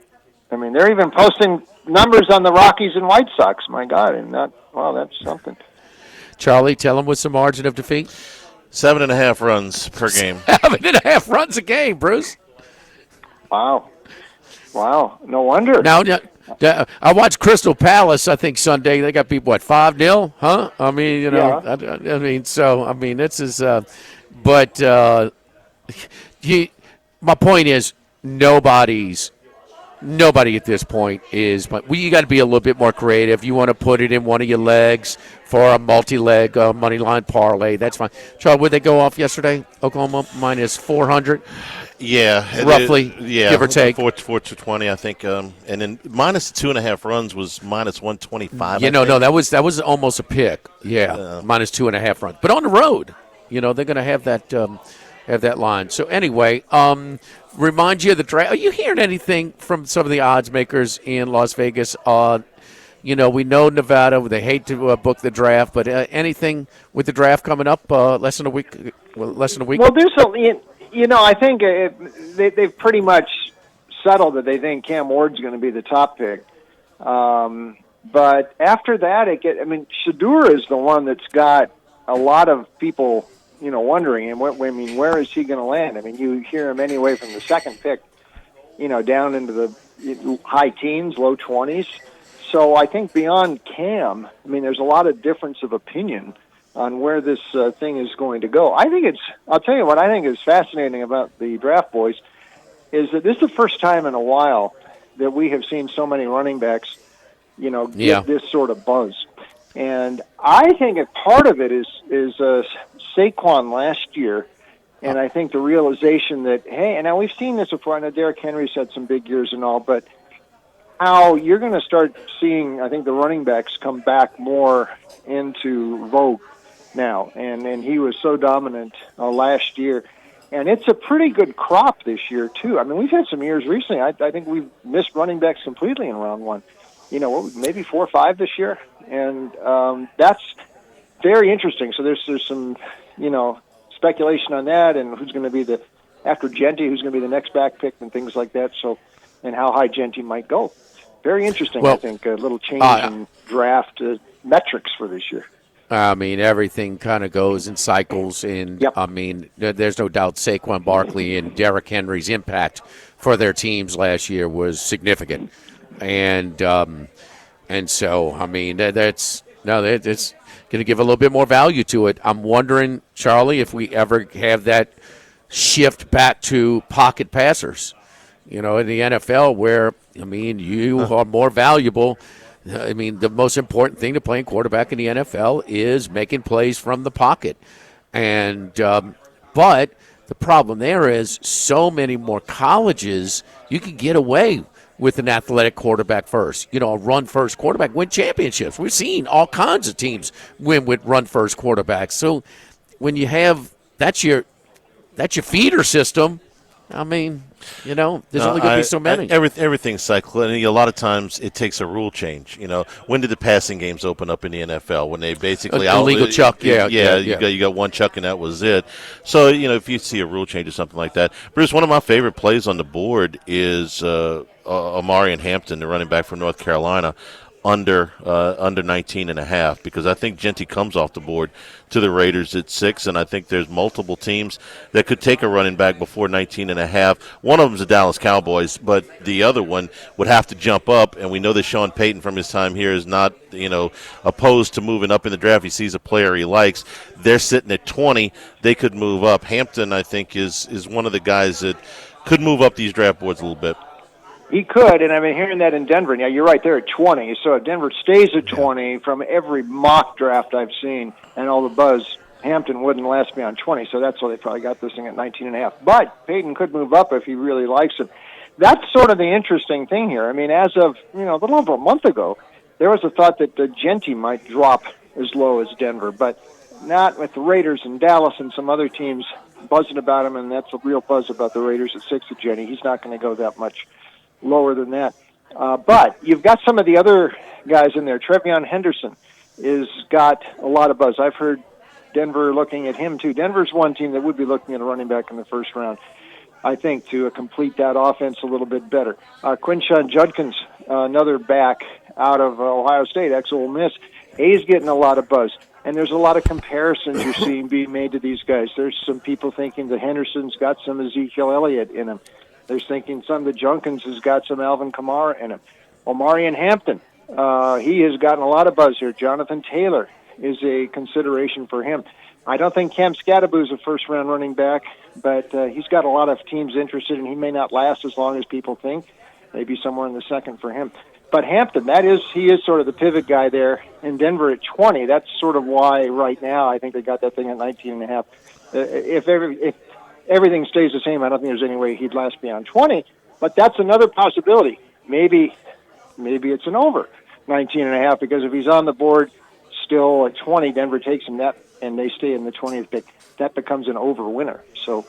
I mean, they're even posting numbers on the Rockies and White Sox. My God, and that's something. Charlie, tell them what's the margin of defeat? 7.5 runs per game. 7.5 runs a game, Bruce. Wow. No wonder. Now, I watched Crystal Palace, I think, Sunday. They got beat, 5-0? Huh? I mean, yeah. This is but my point is nobody at this point is. But you got to be a little bit more creative. You want to put it in one of your legs for a multi-leg money line parlay. That's fine. Charles, would they go off yesterday? Oklahoma minus 400. Yeah, roughly. Give or take 420, I think. And then minus 2.5 runs was minus 125. No, that was almost a pick. Yeah, minus 2.5 runs, but on the road. They're going to have that line. So anyway, remind you of the draft. Are you hearing anything from some of the odds makers in Las Vegas? We know Nevada, they hate to book the draft, but anything with the draft coming up less than a week? Well, there's I think they've pretty much settled that they think Cam Ward's going to be the top pick. But after that, Shedeur is the one that's got a lot of people wondering, and where is he going to land? I mean, you hear him anyway from the second pick, down into the high teens, low 20s. So I think beyond Cam, there's a lot of difference of opinion on where this thing is going to go. I'll tell you what I think is fascinating about the draft boys is that this is the first time in a while that we have seen so many running backs, get this sort of buzz. And I think a part of it is Saquon last year, and I think the realization that, hey, and now we've seen this before. I know Derrick Henry's had some big years and all, but how you're going to start seeing, I think, the running backs come back more into vogue now. And he was so dominant last year. And it's a pretty good crop this year, too. We've had some years recently. I think we've missed running backs completely in round one. Maybe 4 or 5 this year. And that's very interesting. So there's some, speculation on that and who's going to be after Genty, who's going to be the next back pick and things like that. So, and how high Genty might go. Very interesting, I think, a little change in draft metrics for this year. Everything kind of goes in cycles. And, yep. There's no doubt Saquon Barkley and Derrick Henry's impact for their teams last year was significant. And so, that's going to give a little bit more value to it. I'm wondering, Charlie, if we ever have that shift back to pocket passers, in the NFL where, you are more valuable. The most important thing to playing quarterback in the NFL is making plays from the pocket. And but the problem there is so many more colleges, you can get away with an athletic quarterback first. A run-first quarterback win championships. We've seen all kinds of teams win with run-first quarterbacks. So when you have that's your feeder system, there's only going to be so many. Everything's cyclical. And a lot of times it takes a rule change. When did the passing games open up in the NFL? When they basically illegal chuck. You got one chuck and that was it. So if you see a rule change or something like that, Bruce, one of my favorite plays on the board is Amari and Hampton, the running back from North Carolina, under 19.5, because I think Genty comes off the board to the Raiders at 6, and I think there's multiple teams that could take a running back before 19.5. One of them's the Dallas Cowboys, but the other one would have to jump up, and we know that Sean Payton from his time here is not, opposed to moving up in the draft. He sees a player he likes. They're sitting at 20. They could move up. Hampton, I think, is one of the guys that could move up these draft boards a little bit. He could, and I've been hearing that in Denver. Yeah, you're right there at 20. So if Denver stays at 20 from every mock draft I've seen and all the buzz, Hampton wouldn't last beyond 20. So that's why they probably got this thing at 19.5. But Peyton could move up if he really likes it. That's sort of the interesting thing here. As of, a little over a month ago, there was a thought that the Genty might drop as low as Denver, but not with the Raiders and Dallas and some other teams buzzing about him, and that's a real buzz about the Raiders at 6 of Genty. He's not going to go that much lower than that. But you've got some of the other guys in there. Trevion Henderson is got a lot of buzz. I've heard Denver looking at him, too. Denver's one team that would be looking at a running back in the first round, I think, to complete that offense a little bit better. Quinshon Judkins, another back out of Ohio State, ex-Ole Miss. He's getting a lot of buzz. And there's a lot of comparisons you're seeing being made to these guys. There's some people thinking that Henderson's got some Ezekiel Elliott in him. There's thinking some that Junkins has got some Alvin Kamara in him. Omarion Hampton, he has gotten a lot of buzz here. Jonathan Taylor is a consideration for him. I don't think Cam Scadaboo is a first-round running back, but he's got a lot of teams interested, and he may not last as long as people think. Maybe somewhere in the second for him. But Hampton, he is sort of the pivot guy there in Denver at 20. That's sort of why right now I think they got that thing at 19.5. If everything stays the same, I don't think there's any way he'd last beyond 20. But that's another possibility. Maybe it's an over 19.5, because if he's on the board still at 20, Denver takes him that, and they stay in the 20th pick. That becomes an over winner. So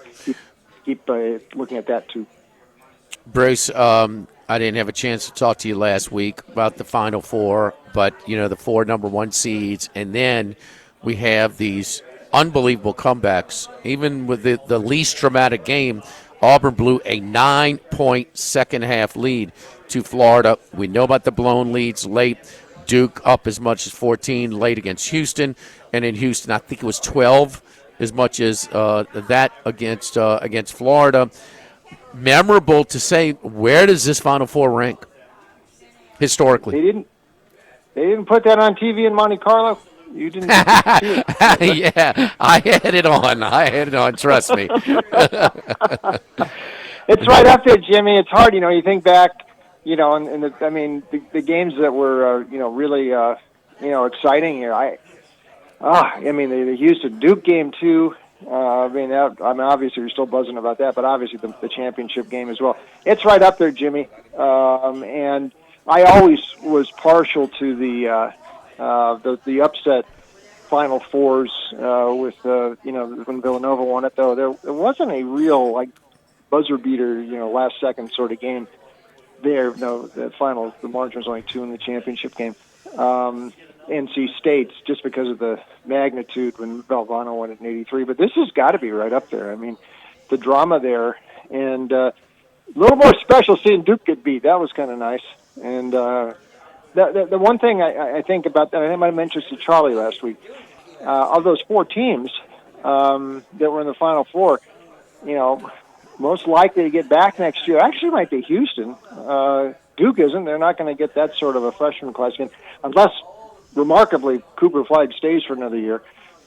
keep looking at that too. Bruce, I didn't have a chance to talk to you last week about the Final Four, but, the 4 number 1 seeds, and then we have these unbelievable comebacks. Even with the least dramatic game, Auburn blew a 9-point second-half lead to Florida. We know about the blown leads late. Duke up as much as 14 late against Houston, and in Houston, I think it was 12 as much as that against Florida. Memorable to say, where does this Final Four rank historically? They didn't put that on TV in Monte Carlo. You didn't see it. Yeah, I had it on. Trust me. It's right up there, Jimmy. It's hard, you think back, and the games that were, really, exciting here. The Houston Duke game too. Obviously we're still buzzing about that, but obviously the championship game as well. It's right up there, Jimmy. And I always was partial to the upset Final Fours with when Villanova won it. Though there wasn't a real buzzer beater, last second sort of game there. No, the margin was only 2 in the championship game. NC State's just because of the magnitude when Valvano won it in '83, but this has got to be right up there. The drama there, and a little more special seeing Duke get beat. That was kind of nice. And the one thing I think about that, I might have mentioned to Charlie last week, of those 4 teams that were in the Final Four, most likely to get back next year actually might be Houston. Duke isn't. They're not going to get that sort of a freshman class again, unless remarkably Cooper Flagg stays for another year,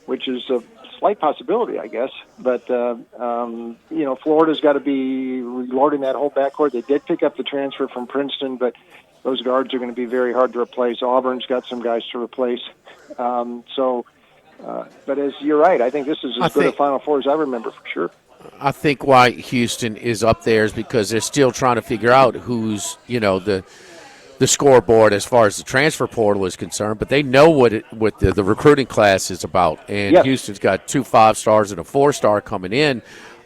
which is a slight possibility, I guess. But, Florida's got to be reloading that whole backcourt. They did pick up the transfer from Princeton, but those guards are going to be very hard to replace. Auburn's got some guys to replace. But as you're right, I think this is as good a Final Four as I remember for sure. I think why Houston is up there is because they're still trying to figure out who's, the scoreboard as far as the transfer portal is concerned, but they know what the recruiting class is about. And yep. Houston's got 2 5-stars and a 4-star coming in.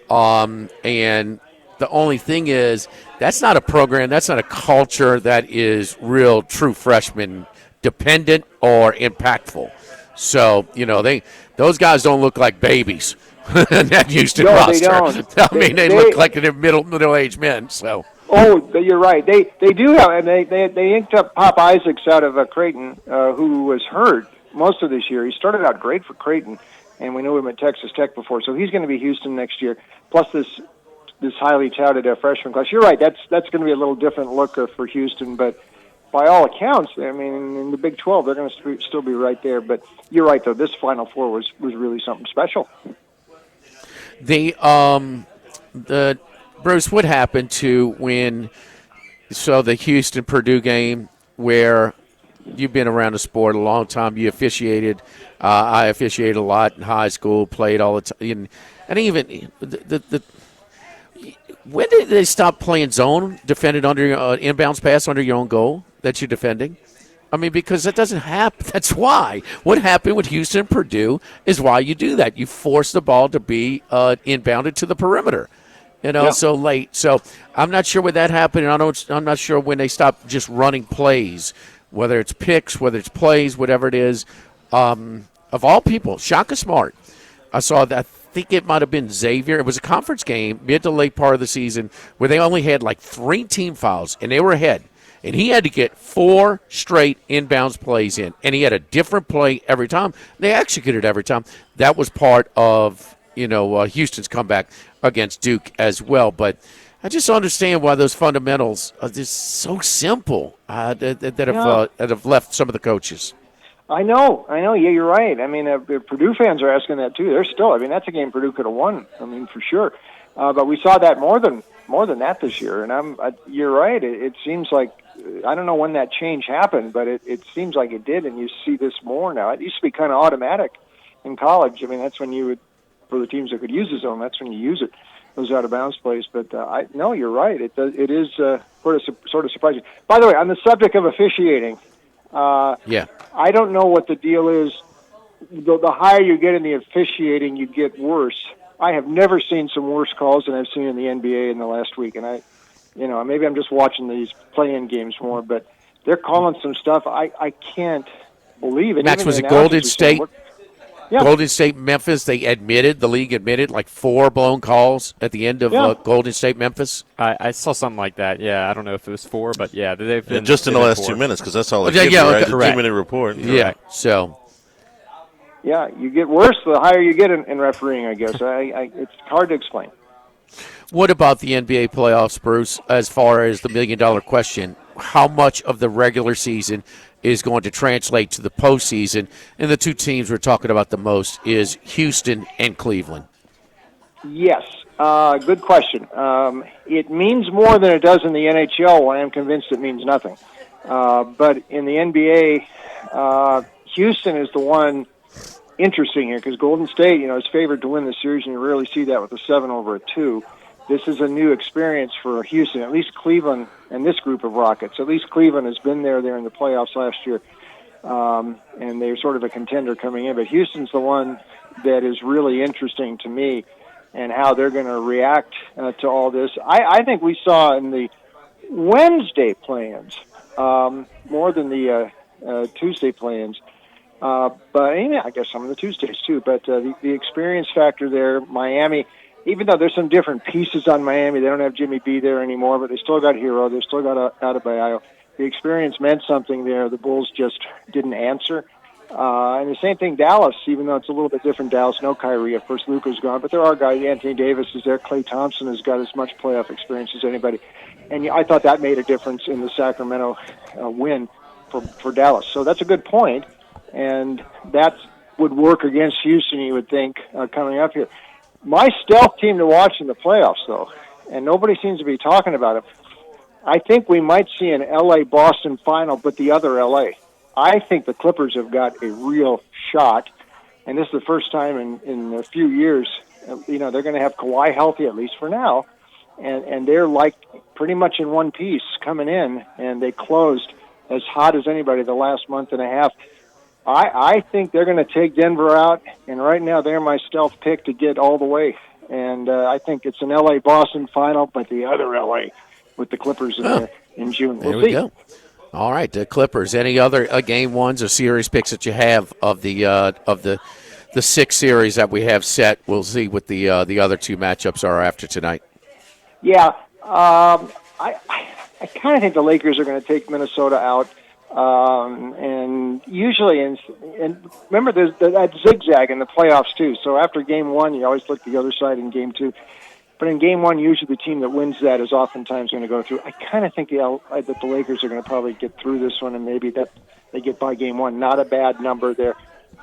And the only thing is, that's not a program, that's not a culture that is real true freshman dependent or impactful. So, those guys don't look like babies in that Houston roster. They don't. They look like they're middle-aged men, so. Oh, you're right. They do have, and they inked up Pop Isaacs out of Creighton, who was hurt most of this year. He started out great for Creighton, and we knew him at Texas Tech before, so he's going to be Houston next year. Plus this highly touted freshman class. You're right. That's going to be a little different look for Houston, but by all accounts, in the Big 12, they're going to still be right there. But you're right, though. This Final Four was really something special. The Bruce, what happened to the Houston-Purdue game where you've been around the sport a long time, you officiated, I officiated a lot in high school, played all the time, and even when did they stop playing zone, defended under inbounds pass under your own goal that you're defending? I mean, because that doesn't happen. That's why. What happened with Houston and Purdue is why you do that. You force the ball to be inbounded to the perimeter, so late. So I'm not sure when that happened, and I'm not sure when they stopped just running plays, whether it's picks, whether it's plays, whatever it is. Of all people, Shaka Smart. I saw that. I think it might have been Xavier. It was a conference game, mid to late part of the season, where they only had like 3 team fouls, and they were ahead. And he had to get 4 straight inbounds plays in. And he had a different play every time. They executed every time. That was part of, Houston's comeback against Duke as well. But I just understand why those fundamentals are just so simple that have left some of the coaches. I know. Yeah, you're right. I mean, Purdue fans are asking that, too. They're still, that's a game Purdue could have won, for sure. But we saw that more than that this year. And you're right. It seems like, I don't know when that change happened, but it seems like it did, and you see this more now. It used to be kind of automatic in college. I mean, that's when you would, for the teams that could use the zone, that's when you use it, those out-of-bounds plays. But, no, you're right. It is sort of surprising. By the way, on the subject of officiating, I don't know what the deal is. The higher you get in the officiating, you get worse. I have never seen some worse calls than I've seen in the NBA in the last week, and maybe I'm just watching these play-in games more, but they're calling some stuff I can't believe it. Max, was it Golden State? Golden State, Memphis, the league admitted like 4 blown calls at the end of Golden State, Memphis? I saw something like that, yeah. I don't know if it was 4, but yeah. They've been just in the last 2 minutes, because that's all they give you, right? The 2-minute report. Yeah, so... Yeah, you get worse the higher you get in refereeing, I guess. It's hard to explain. What about the NBA playoffs, Bruce, as far as the million-dollar question? How much of the regular season is going to translate to the postseason? And the 2 teams we're talking about the most is Houston and Cleveland. Yes, good question. It means more than it does in the NHL, where I'm convinced it means nothing. But in the NBA, Houston is the one interesting here, because Golden State, is favored to win the series, and you rarely see that with a 7-2. This is a new experience for Houston, at least Cleveland and this group of Rockets. At least Cleveland has been there in the playoffs last year, and they're sort of a contender coming in. But Houston's the one that is really interesting to me, and how they're going to react to all this. I think we saw in the Wednesday play-ins more than the Tuesday play-ins. But I guess some of the Tuesdays too. But the experience factor there, Miami, even though there's some different pieces on Miami, they don't have Jimmy B there anymore, but they still got Hero, they still got Adebayo. The experience meant something there. The Bulls just didn't answer. And the same thing, Dallas, even though it's a little bit different. Dallas, no Kyrie. Of course, Luka's gone, but there are guys. Anthony Davis is there. Klay Thompson has got as much playoff experience as anybody. And I thought that made a difference in the Sacramento win for Dallas. So that's a good point. And that would work against Houston, you would think, coming up here. My stealth team to watch in the playoffs, though, and nobody seems to be talking about it, I think we might see an L.A.-Boston final, but the other L.A. I think the Clippers have got a real shot, and this is the first time in a few years, they're going to have Kawhi healthy, at least for now, and they're like pretty much in one piece coming in, and they closed as hot as anybody the last month and a half. I think they're going to take Denver out, and right now they're my stealth pick to get all the way. And I think it's an L.A.-Boston final, but the other L.A. with the Clippers in June. There we go. All right, the Clippers. Any other game ones or series picks that you have of the 6 series that we have set? We'll see what the other 2 matchups are after tonight. Yeah, I kind of think the Lakers are going to take Minnesota out. And usually, and remember, there's that zigzag in the playoffs too. So after game 1, you always look the other side in game 2. But in game 1, usually the team that wins that is oftentimes going to go through. I kind of think that the Lakers are going to probably get through this one, and maybe that they get by game 1. Not a bad number there.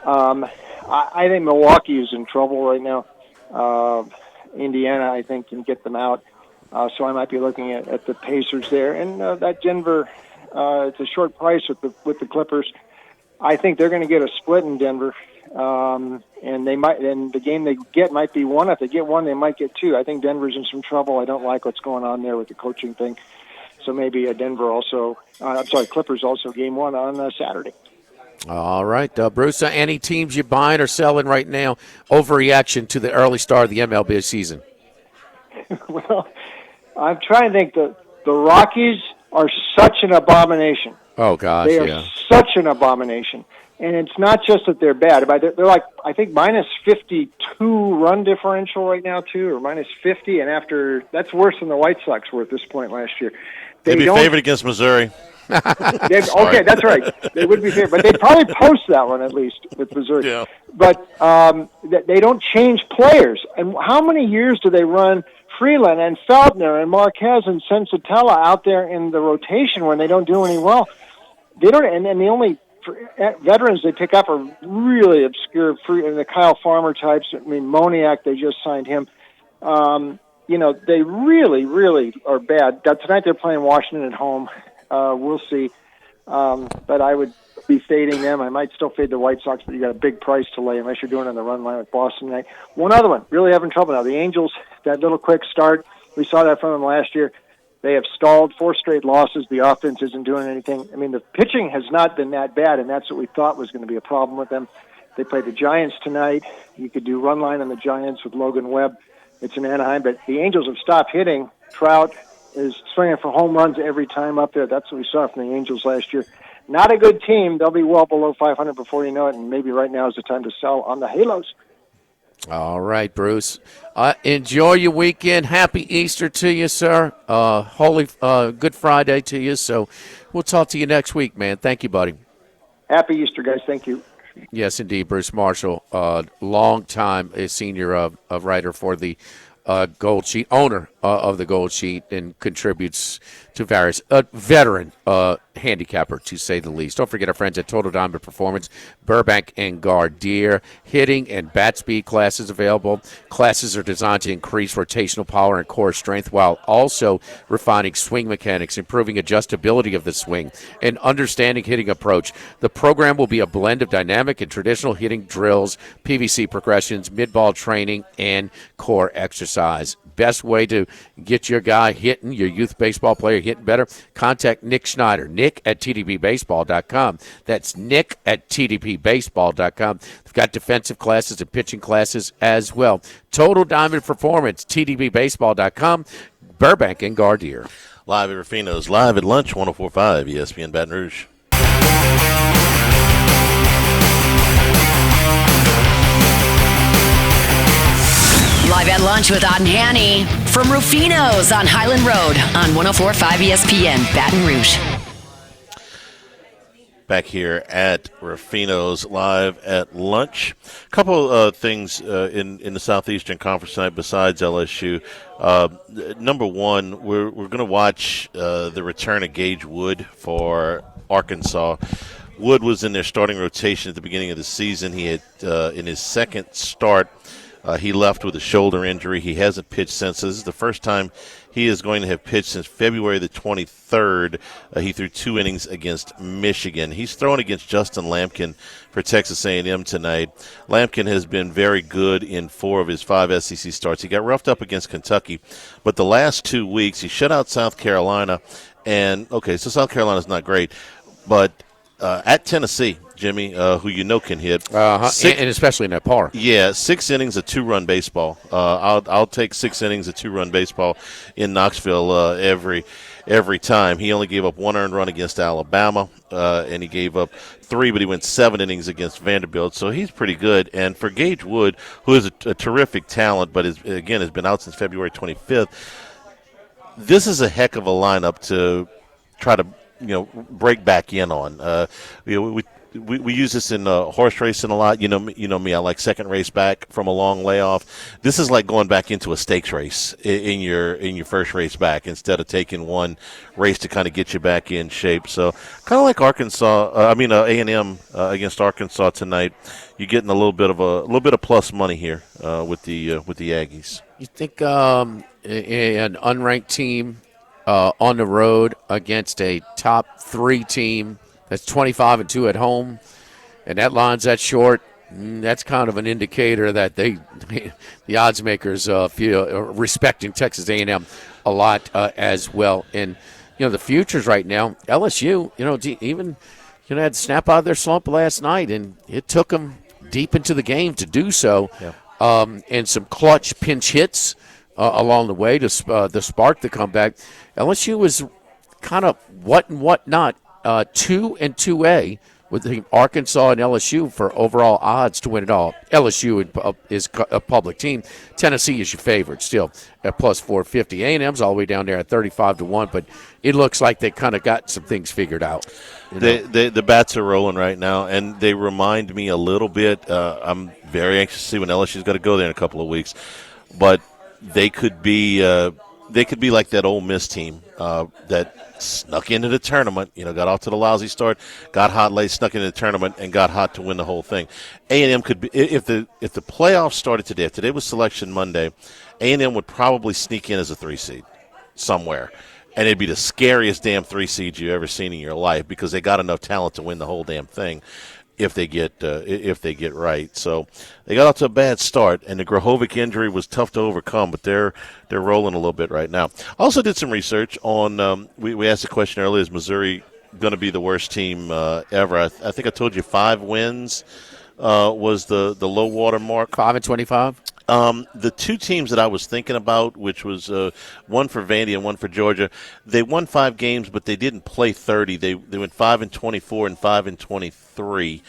I think Milwaukee is in trouble right now. Indiana, I think, can get them out. So I might be looking at the Pacers there, and that Denver. It's a short price with the Clippers. I think they're going to get a split in Denver, and the game they get might be 1. If they get 1, they might get 2. I think Denver's in some trouble. I don't like what's going on there with the coaching thing. So maybe Clippers also game 1 on Saturday. All right, Bruce, any teams you buying or selling right now? Overreaction to the early start of the MLB season. Well, I'm trying to think. The Rockies are such an abomination. Oh, gosh, they are such an abomination. And it's not just that they're bad. They're like, I think, minus 52 run differential right now, too, or minus 50. And that's worse than the White Sox were at this point last year. They'd be favored against Missouri. Okay, that's right. They would be favored. But they'd probably post that one, at least, with Missouri. Yeah. But they don't change players. And how many years do they run Freeland and Feldner and Marquez and Sensatella out there in the rotation when they don't do any well? They don't, and the only veterans they pick up are really obscure, the Kyle Farmer types. I mean, Moniak, they just signed him. They really, really are bad. Tonight they're playing Washington at home. We'll see. But I would be fading them. I might still fade the White Sox, but you got a big price to lay unless you're doing it on the run line with Boston tonight. One other one, really having trouble now. The Angels, that little quick start, we saw that from them last year. They have stalled 4 straight losses. The offense isn't doing anything. I mean, the pitching has not been that bad, and that's what we thought was going to be a problem with them. They play the Giants tonight. You could do run line on the Giants with Logan Webb. It's in Anaheim, but the Angels have stopped hitting. Trout is swinging for home runs every time up there. That's what we saw from the Angels last year. Not a good team. They'll be well below 500 before you know it, and maybe right now is the time to sell on the Halos. All right, Bruce. Enjoy your weekend. Happy Easter to you, sir. Good Friday to you. So we'll talk to you next week, man. Thank you, buddy. Happy Easter, guys. Thank you. Yes, indeed. Bruce Marshall, long-time senior writer for the Gold Sheet, owner of the Gold Sheet, and contributes to various veteran handicapper, to say the least. Don't forget our friends at Total Diamond Performance, Burbank and Gardere. Hitting and bat speed classes available. Classes are designed to increase rotational power and core strength while also refining swing mechanics, improving adjustability of the swing, and understanding hitting approach. The program will be a blend of dynamic and traditional hitting drills, PVC progressions, mid-ball training, and core exercise. Best way to get your guy hitting, your youth baseball player hitting better, contact Nick Schneider, Nick at TDPBaseball.com. That's Nick at TDPBaseball.com. They've got defensive classes and pitching classes as well. Total Diamond Performance, TDPBaseball.com, Burbank and Gardere. Live at Rufino's, live at lunch, 104.5 ESPN Baton Rouge. Live at lunch with Odd and Hanny from Rufino's on Highland Road on 104.5 ESPN Baton Rouge. Back here at Rufino's, live at lunch. A couple things in the Southeastern Conference tonight besides LSU. Number one, we're going to watch the return of Gage Wood for Arkansas. Wood was in their starting rotation at the beginning of the season. He had, in his second start, he left with a shoulder injury. He hasn't pitched since. This is the first time he is going to have pitched since February the 23rd. He threw 2 innings against Michigan. He's throwing against Justin Lampkin for Texas A&M tonight. Lampkin has been very good in 4 of his 5 SEC starts. He got roughed up against Kentucky, but the last 2 weeks he shut out South Carolina. And, okay, so South Carolina's not great, but at Tennessee, Jimmy, who you know can hit. And especially in that par. Yeah, 6 innings of 2-run baseball. I'll take 6 innings of 2-run baseball in Knoxville every time. He only gave up 1 earned run against Alabama, and he gave up 3, but he went 7 innings against Vanderbilt. So he's pretty good. And for Gage Wood, who is a terrific talent, but has been out since February 25th, this is a heck of a lineup to try to break back in on. We use this in horse racing a lot. You know me. I like second race back from a long layoff. This is like going back into a stakes race in your first race back instead of taking one race to kind of get you back in shape. So kind of like A&M against Arkansas tonight. You're getting a little bit of plus money here with the Aggies. You think an unranked team on the road against a top 3 team that's 25-2 at home, and that line's that short, that's kind of an indicator that the odds makers feel respecting Texas A&M a lot as well. And the futures right now. LSU, even had to snap out of their slump last night, and it took them deep into the game to do so. Yeah. And some clutch pinch hits along the way to spark the comeback. LSU was kind of what and what not, 2 and 2A with the Arkansas and LSU for overall odds to win it all. LSU is a public team. Tennessee is your favorite still at plus 450. A&M's all the way down there at 35-1, but it looks like they kind of got some things figured out. The bats are rolling right now, and they remind me a little bit. I'm very anxious to see when LSU's got to go there in a couple of weeks, but they could be like that Ole Miss team that snuck into the tournament. Got off to the lousy start, got hot late, snuck into the tournament, and got hot to win the whole thing. A&M could be if the playoffs started today. If today was Selection Monday, A&M would probably sneak in as a 3 seed somewhere. And it'd be the scariest damn 3 seed you've ever seen in your life because they got enough talent to win the whole damn thing if they get right. So they got off to a bad start, and the Grahovic injury was tough to overcome, but they're rolling a little bit right now. Also did some research on we asked a question earlier, is Missouri going to be the worst team ever? I think I told you 5 wins was the low water mark. 5-25? The 2 teams that I was thinking about, which was one for Vandy and one for Georgia, they won 5 games, but they didn't play 30. They went 5-24 and 5-23,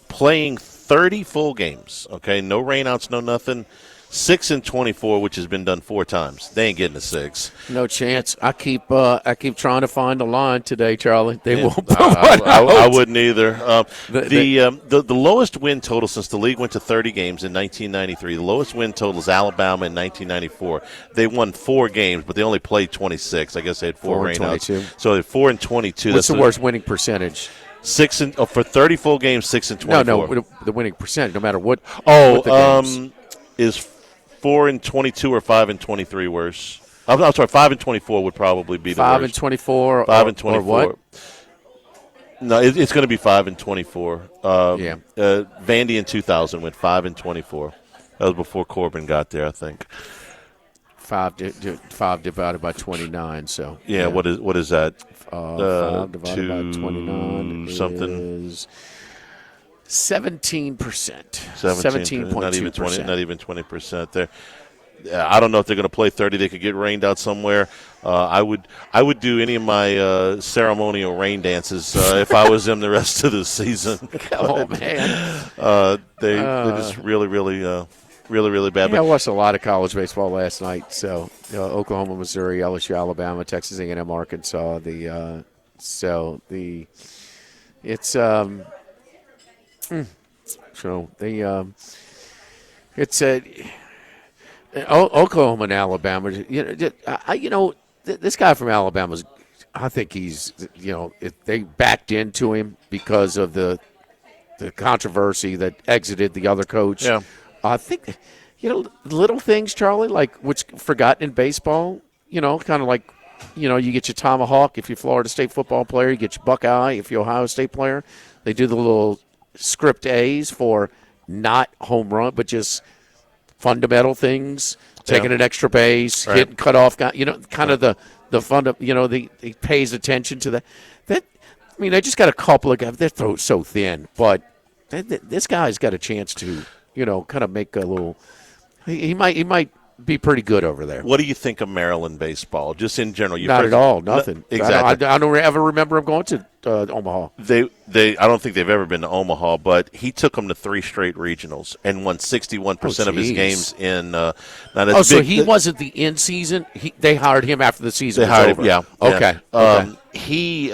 playing 30 full games. Okay, no rainouts, no nothing. 6-24, which has been done 4 times. They ain't getting a 6. No chance. I keep trying to find a line today, Charlie. They won't. I wouldn't either. The lowest win total since the league went to 30 games in 1993. The lowest win total is Alabama in 1994. They won 4 games, but they only played 26. I guess they had 4 rainouts. So they're 4-22. What's the worst winning percentage? For 30 full games, 6-24. No, the winning percentage, no matter what. The games. Is 4-22 or 5-23 worse? I'm sorry, 5-24 would probably be the worst. 5-24. 5-24. Or what? No, it's going to be 5-24. Yeah. Vandy in 2000 went 5-24. That was before Corbin got there, I think. 5 divided by 29. So yeah. What is that? 5 divided by 29 something. Is 17%. 17.2%. Not even 20% there. I don't know if they're going to play 30. They could get rained out somewhere. I would do any of my ceremonial rain dances if I was them the rest of the season. Oh, man. They're just really, really bad. Yeah, I watched a lot of college baseball last night. So Oklahoma, Missouri, LSU, Alabama, Texas A&M, Arkansas. Oklahoma and Alabama. This guy from Alabama, I think he's, they backed into him because of the controversy that exited the other coach. Yeah. I think, little things, Charlie, like what's forgotten in baseball, kind of like, you get your tomahawk if you're a Florida State football player, you get your Buckeye if you're Ohio State player. They do the little script A's for not home run, but just fundamental things, taking an extra base, hitting cutoff guy, kind of the fun of, he pays attention to that. They just got a couple of guys. They're so thin, but this guy's got a chance to, kind of make a little. He might be pretty good over there. What do you think of Maryland baseball, just in general? Not at all. Nothing. Exactly. I don't ever remember him going to Omaha. I don't think they've ever been to Omaha, but he took them to 3 straight regionals and won 61% of his games in. So he wasn't the in season. They hired him after the season. They hired over. him. Yeah. Okay. He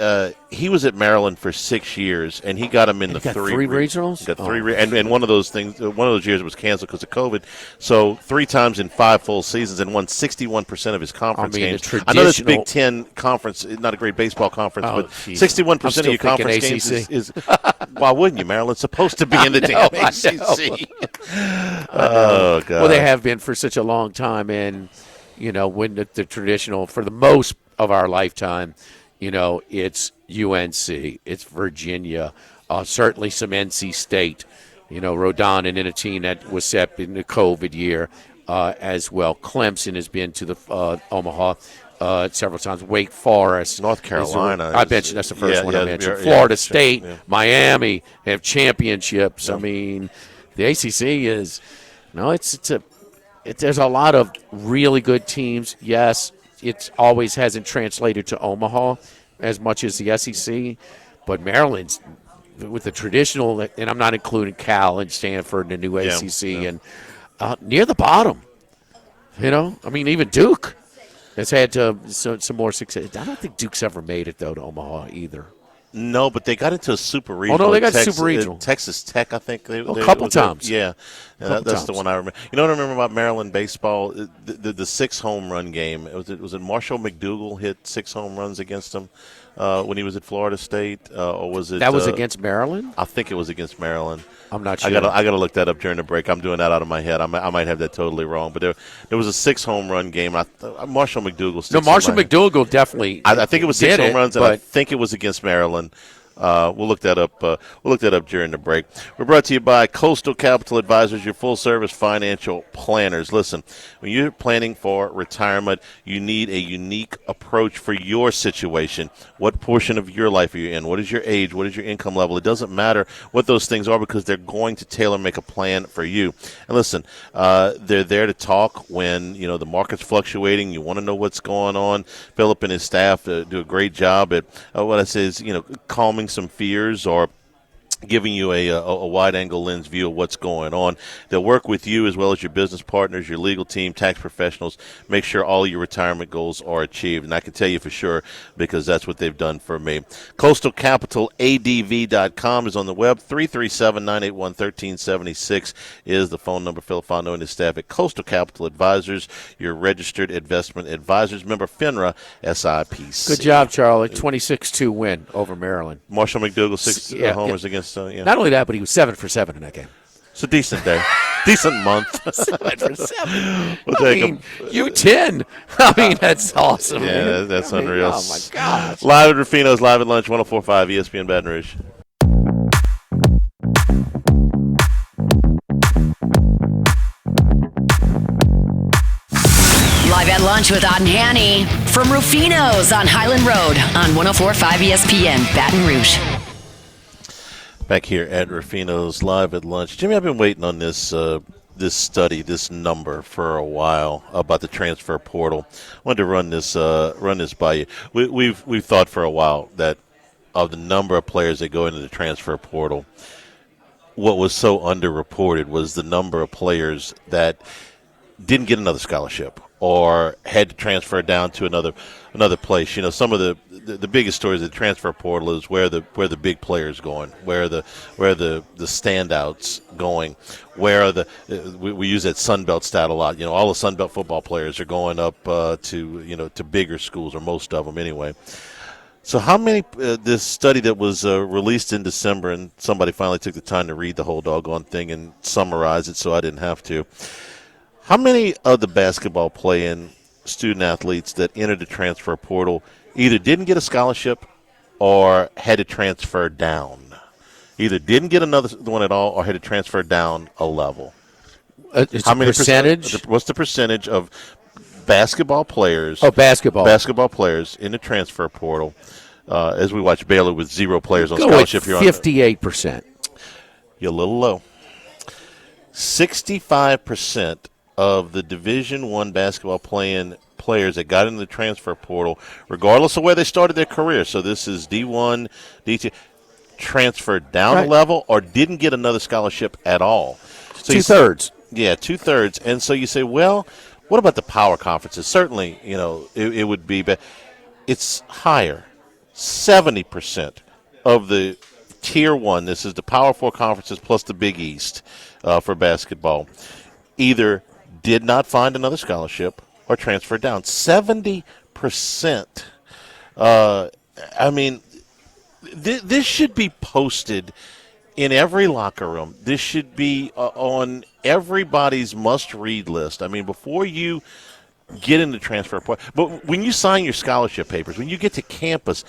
was at Maryland for 6 years, and he got him in the 3 regionals. Got 3, and one of those things, one of those years was canceled because of COVID. So 3 times in 5 full seasons, and won 61% of his conference games. I know that's Big Ten conference, not a great baseball conference, but 61% of your conference games is why wouldn't you? Maryland's supposed to be in the damn ACC. Oh God! Well, they have been for such a long time, and when the traditional for the most of our lifetime. It's UNC, it's Virginia, certainly some NC State, Rodon and Inatine that was set in the COVID year as well. Clemson has been to the Omaha. several times. Wake Forest, North Carolina. I mentioned that's the first one I mentioned. Florida State, Miami have championships. I mean, the ACC is there's a lot of really good teams. Yes, it always hasn't translated to Omaha as much as the SEC, but Maryland's with the traditional, and I'm not including Cal and Stanford and the new ACC, and near the bottom. I mean, even Duke has had some more success. I don't think Duke's ever made it, though, to Omaha either. No, but they got into a super regional. Oh, no, they got super regional. Texas Tech, I think. A couple times. That's the one I remember. You know what I remember about Maryland baseball? The 6 home run game. Was it Marshall McDougal hit 6 home runs against them when he was at Florida State? Or was it? That was against Maryland? I think it was against Maryland. I'm not sure. I got to look that up during the break. I'm doing that out of my head. I might have that totally wrong. But there was a 6 home run game. Marshall McDougal. No, Marshall McDougal definitely. I think it was 6 home runs, and I think it was against Maryland. We'll look that up. We'll look that up during the break. We're brought to you by Coastal Capital Advisors, your full-service financial planners. Listen, when you're planning for retirement, you need a unique approach for your situation. What portion of your life are you in? What is your age? What is your income level? It doesn't matter what those things are because they're going to tailor-make a plan for you. And listen, they're there to talk when the market's fluctuating. You want to know what's going on. Philip and his staff do a great job at what I say is calming some fears or giving you a wide-angle lens view of what's going on. They'll work with you as well as your business partners, your legal team, tax professionals, make sure all your retirement goals are achieved. And I can tell you for sure because that's what they've done for me. CoastalCapitalADV.com is on the web. 337-981-1376 is the phone number. Philip Fondo and his staff at Coastal Capital Advisors, your registered investment advisors. Member FINRA, SIPC. Good job, Charlie. 26-2 win over Maryland. Marshall McDougal, 6 homers against Not only that, but he was 7 for 7 in that game. It's a decent day. Decent month. 7 for 7. You 10. I mean, that's awesome. Yeah, that's unreal. Oh, my gosh. Live at Rufino's, live at lunch, 104.5 ESPN Baton Rouge. Live at lunch with Odd and Hanny from Rufino's on Highland Road on 104.5 ESPN Baton Rouge. Back here at Rufino's, live at lunch. Jimmy, I've been waiting on this study, this number for a while about the transfer portal. I wanted to run this by you. We've thought for a while that of the number of players that go into the transfer portal, what was so underreported was the number of players that didn't get another scholarship or had to transfer down to another place. Some of the biggest stories of the transfer portal is where the big players going, where the standouts going, where we use that Sun Belt stat a lot. All the Sun Belt football players are going up to bigger schools, or most of them anyway. So how many, this study that was released in December, and somebody finally took the time to read the whole doggone thing and summarize it so I didn't have to. How many of the basketball playing student athletes that entered the transfer portal either didn't get a scholarship or had to transfer down? Either didn't get another one at all or had to transfer down a level. How many percentage? What's the percentage of basketball players? Basketball players in the transfer portal. As we watch Baylor with 0 players on scholarship. 58%. You're a little low. 65% of the Division I basketball playing players that got into the transfer portal, regardless of where they started their career, so this is D1, D2, transferred down a level or didn't get another scholarship at all. So 2/3. Yeah, 2/3. And so you say, well, what about the power conferences? Certainly, it would be, but it's higher. 70% of the Tier 1, this is the Power 4 conferences plus the Big East for basketball, either did not find another scholarship or transferred down. 70%. This should be posted in every locker room. This should be on everybody's must-read list. Before you get into transfer portal, but when you sign your scholarship papers, when you get to campus,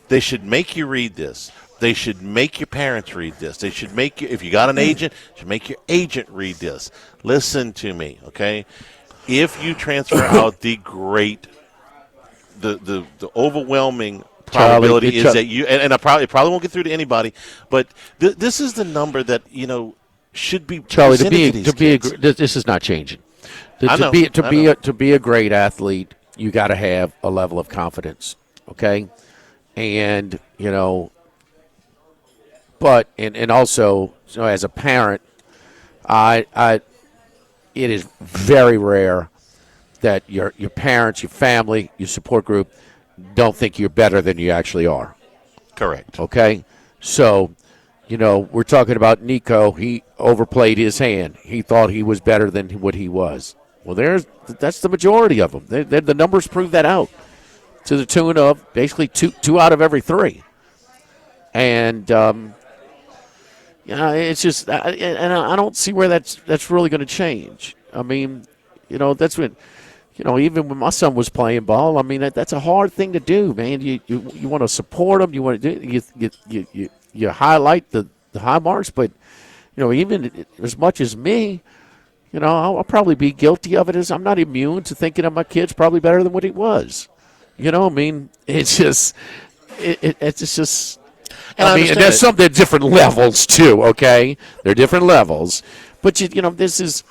they should make you read this. They should make your parents read this. They should make you, if you got an agent, should make your agent read this. Listen to me, okay? If you transfer out, the great the overwhelming probability Charlie, is that you and I probably won't get through to anybody, but this is the number that should be Charlie kids. This is not changing. To be a great athlete, you got to have a level of confidence, okay? And but and also as a parent, it is very rare that your parents, your family, your support group don't think you're better than you actually are. Correct. Okay? So, we're talking about Nico. He overplayed his hand. He thought he was better than what he was. Well, that's the majority of them. The numbers prove that out to the tune of basically two out of every three. And, it's just, and I don't see where that's really going to change. I mean, that's when, even when my son was playing ball, I mean, that's a hard thing to do, man. You want to support him. You want to do you highlight the high marks, but even as much as me, I'll probably be guilty of it. As I'm not immune to thinking of my kid's probably better than what he was. I mean, it's just it's just. And there's some different levels too. Okay, there are different levels, but this is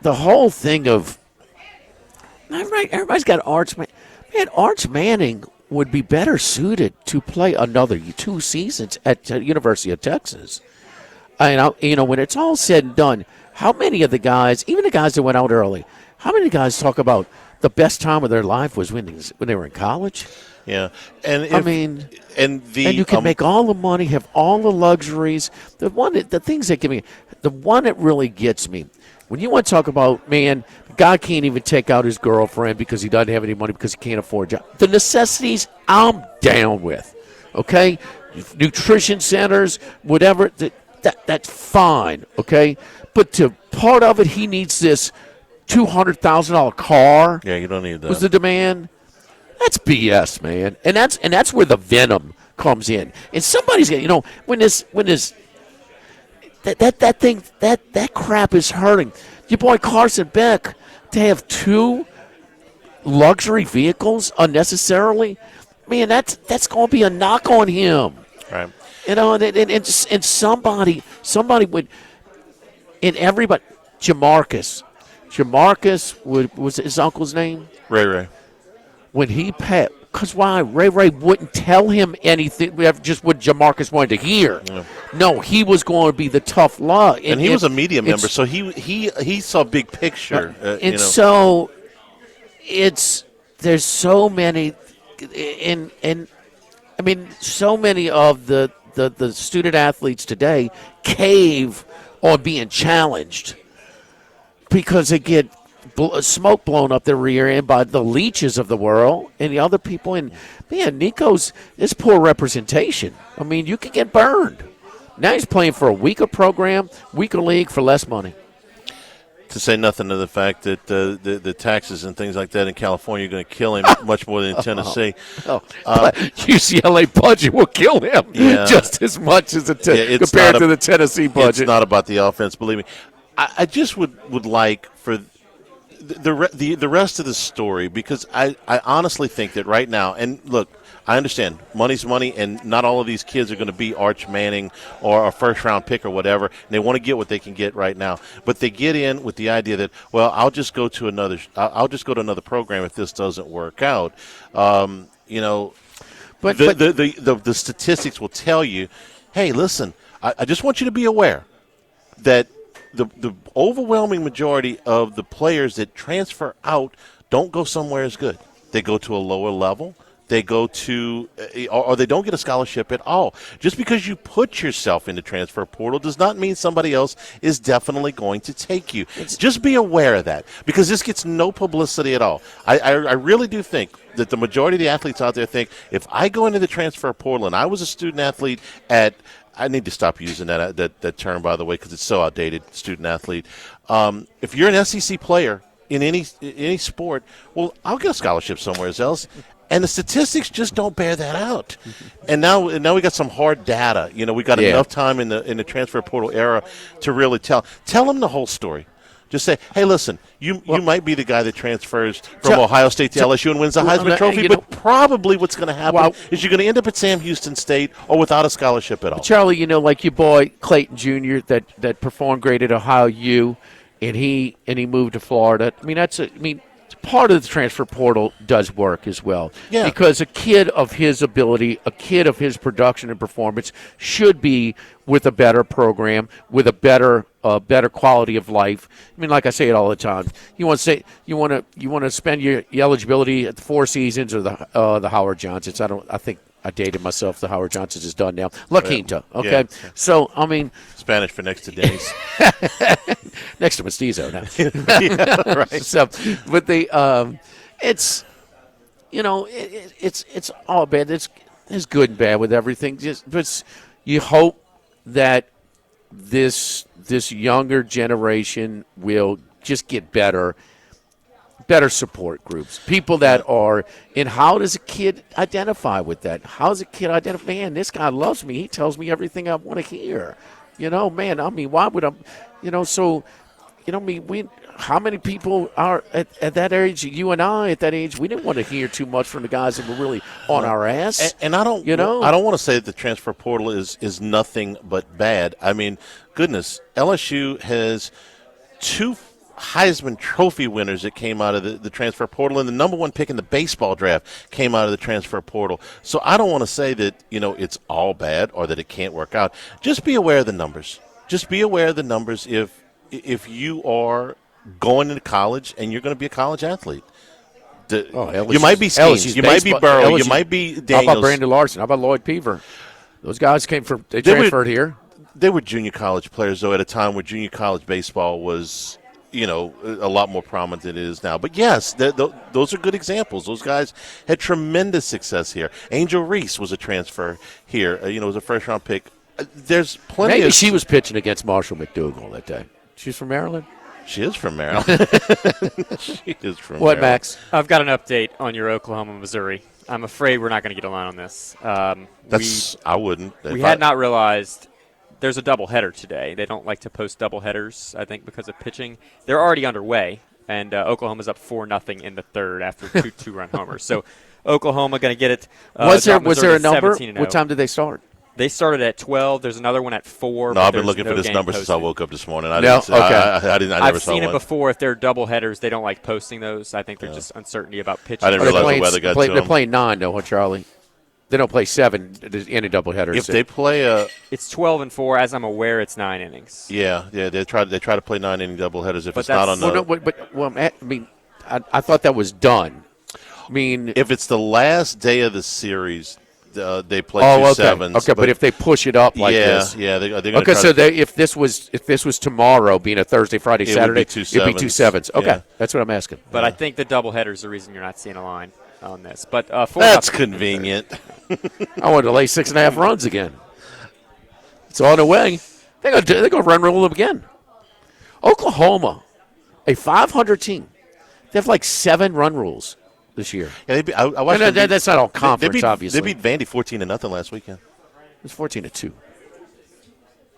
the whole thing of. Everybody's got Arch Manning. Man, Arch Manning would be better suited to play another 2 seasons at the University of Texas. When it's all said and done, how many of the guys, even the guys that went out early, how many guys talk about the best time of their life was when they were in college? Yeah, and you can make all the money, have all the luxuries. The things that give me, the one that really gets me, when you want to talk about, man, God can't even take out his girlfriend because he doesn't have any money because he can't afford a job. The necessities, I'm down with. Okay, nutrition centers, whatever, that's fine. Okay, but to part of it, he needs this $200,000 car. Yeah, you don't need that. Was the demand? That's BS, man, and that's where the venom comes in. And somebody's got, when that crap is hurting. Your boy Carson Beck to have 2 luxury vehicles unnecessarily, man, that's going to be a knock on him. Right. And somebody would, and everybody, Jamarcus was his uncle's name? Ray. When he passed, because why? Ray wouldn't tell him anything, just what Jamarcus wanted to hear. Yeah. No, he was going to be the tough love. And he was a media member, so he saw big picture. So there's so many, and I mean, so many of the student athletes today cave on being challenged because they get smoke blown up their rear end by the leeches of the world and the other people. And, man, Nico's is poor representation. I mean, you can get burned. Now he's playing for a weaker program, weaker league for less money. To say nothing of the fact that the taxes and things like that in California are going to kill him much more than in Tennessee. UCLA budget will kill him just as much as compared to the Tennessee budget. It's not about the offense, believe me. I just would like for the rest of the story, because I honestly think that right now, and look, I understand money's money, and not all of these kids are going to be Arch Manning or a first-round pick or whatever, and they want to get what they can get right now. But they get in with the idea that, well, I'll just go to another program if this doesn't work out. But the statistics will tell you, hey, listen, I just want you to be aware that the overwhelming majority of the players that transfer out don't go somewhere as good. They go to a lower level. They go to, or they don't get a scholarship at all. Just because you put yourself in the transfer portal does not mean somebody else is definitely going to take you. Just be aware of that, because this gets no publicity at all. I really do think that the majority of the athletes out there think, if I go into the transfer portal and I was a student athlete at, I need to stop using that term, by the way, because it's so outdated, student athlete. If you're an SEC player in any sport, well, I'll get a scholarship somewhere else. And the statistics just don't bear that out. And now we got some hard data. We got enough time in the transfer portal era to really tell them the whole story. Just say, hey, listen, you might be the guy that transfers from Ohio State to LSU and wins the Heisman Trophy, but probably what's going to happen is you're going to end up at Sam Houston State or without a scholarship at all. Charlie, like your boy Clayton Jr. that performed great at Ohio U, and he moved to Florida. Part of the transfer portal does work as well. Yeah. Because a kid of his ability, a kid of his production and performance should be with a better program, with a better quality of life. Like I say it all the time. You want to spend your eligibility at the Four Seasons or the Howard Johnsons. I think I dated myself. The Howard Johnsons is done now. La Quinta. Okay. Yeah. So Spanish for next to Denny's. Next to Mestizo now. Yeah, right. So, but it's it's all bad. It's good and bad with everything. But you hope that this younger generation will just get better support groups, people that are. And how does a kid identify with that? How does a kid identify? Man, this guy loves me. He tells me everything I want to hear. Why would I? How many people are at that age? You and I at that age, we didn't want to hear too much from the guys that were really on our ass. And I don't, I don't want to say that the transfer portal is nothing but bad. Goodness, LSU has 2 Heisman Trophy winners that came out of the transfer portal, and the number 1 pick in the baseball draft came out of the transfer portal. So I don't want to say that, it's all bad or that it can't work out. Just be aware of the numbers. Just be aware of the numbers if you are going into college and you're going to be a college athlete. You might be Skeens, you might be Burrow, you might be Daniels. How about Brandon Larson? How about Lloyd Peaver? Those guys they transferred here. They were junior college players, though, at a time where junior college baseball was – a lot more prominent than it is now. But, yes, those are good examples. Those guys had tremendous success here. Angel Reese was a transfer here. Was a first-round pick. There's plenty Maybe she was pitching against Marshall McDougal that day. She's from Maryland? She is from Maryland. She is from Maryland. Max? I've got an update on your Oklahoma, Missouri. I'm afraid we're not going to get a line on this. I wouldn't. We had not realized – there's a doubleheader today. They don't like to post doubleheaders, I think, because of pitching. They're already underway, and Oklahoma's up 4-0 in the third after 2 two-run homers. So Oklahoma going to get it. Was there a number? What time did they start? They started at 12. There's another one at 4. No, I've been looking for this number since I woke up this morning. I never saw one. I've seen it before. If they're doubleheaders, they don't like posting those. I think they're just uncertainty about pitching. I didn't realize the weather got to them. They're playing 9, though, Charlie? They don't play 7 in a doubleheader. If they play it's 12-4. As I'm aware, it's 9 innings. Yeah. They try to play 9-inning doubleheaders. If it's not on the. I thought that was done. If it's the last day of the series, they play 2 sevens. Okay, but if they push it up like this, they're going okay. So if this was tomorrow, being a Thursday, Friday, Saturday, it'd be 2 sevens. Okay, yeah. That's what I'm asking. But I think the doubleheader is the reason you're not seeing a line on this. But that's convenient. I wanted to lay 6.5 runs again. It's on the way. They're going to run rule them again. Oklahoma, a 500 team. They have like 7 run rules this year. Yeah, I watched that's not all conference, obviously. They beat Vandy 14-0 last weekend. It was 14-2.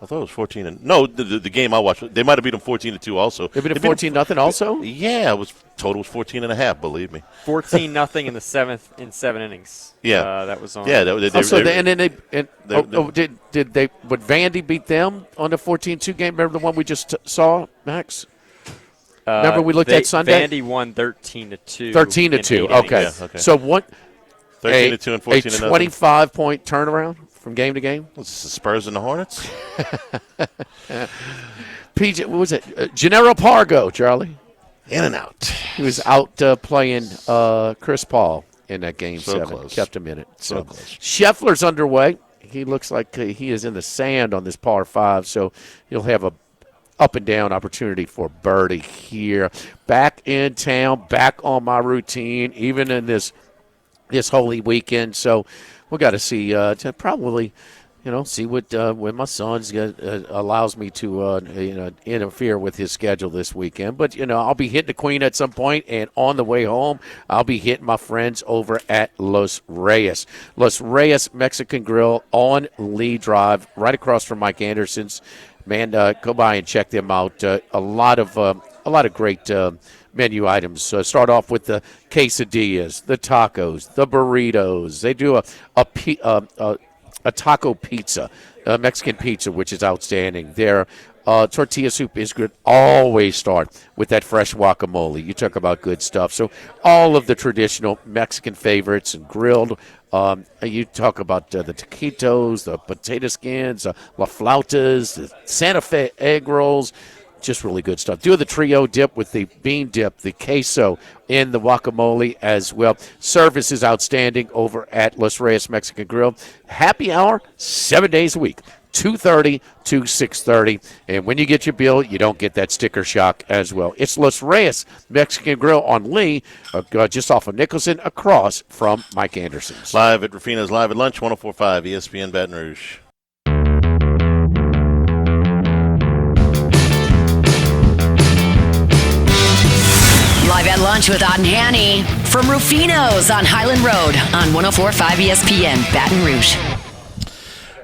I thought it was 14. No, the game I watched, they might have beat them 14-2 also. They beat them 14-0 also? Yeah, total was 14.5. Believe me. 14-0 in the 7th in 7 innings. Yeah, that was on. Yeah, would Vandy beat them on the 14-2 game? Remember the one we just saw, Max? Remember we looked at Sunday. Vandy won 13-2. 13-2. Okay. Yeah, okay. So what? 13-2 and 14-0. A 25-point turnaround from game to game. Was this the Spurs and the Hornets? PJ, what was it? Gennaro Pargo, Charlie. In and out. He was out playing Chris Paul in that game. So 7. close. Kept him in it. So close. Scheffler's underway. He looks like he is in the sand on this par 5, so he'll have a up and down opportunity for birdie here. Back in town, back on my routine, even in this holy weekend. So we got to see probably, see what when my son's allows me to interfere with his schedule this weekend. But I'll be hitting the Queen at some point, and on the way home, I'll be hitting my friends over at Los Reyes Mexican Grill on Lee Drive, right across from Mike Anderson's. Man, go by and check them out. A lot of a lot of great menu items. Start off with the quesadillas, the tacos, the burritos. They do a taco pizza, a Mexican pizza, which is outstanding. Their tortilla soup is good. Always start with that fresh guacamole. You talk about good stuff. So all of the traditional Mexican favorites and grilled. You talk about the taquitos, the potato skins, la flautas, the Santa Fe egg rolls. Just really good stuff. Do the trio dip with the bean dip, the queso, and the guacamole as well. Service is outstanding over at Los Reyes Mexican Grill. Happy hour, 7 days a week, 2:30 to 6:30. And when you get your bill, you don't get that sticker shock as well. It's Los Reyes Mexican Grill on Lee, just off of Nicholson, across from Mike Anderson's. Live at Rufino's Live at Lunch, 104.5 ESPN Baton Rouge. Live at Lunch with Odd and Hanny from Rufino's on Highland Road on 104.5 ESPN Baton Rouge.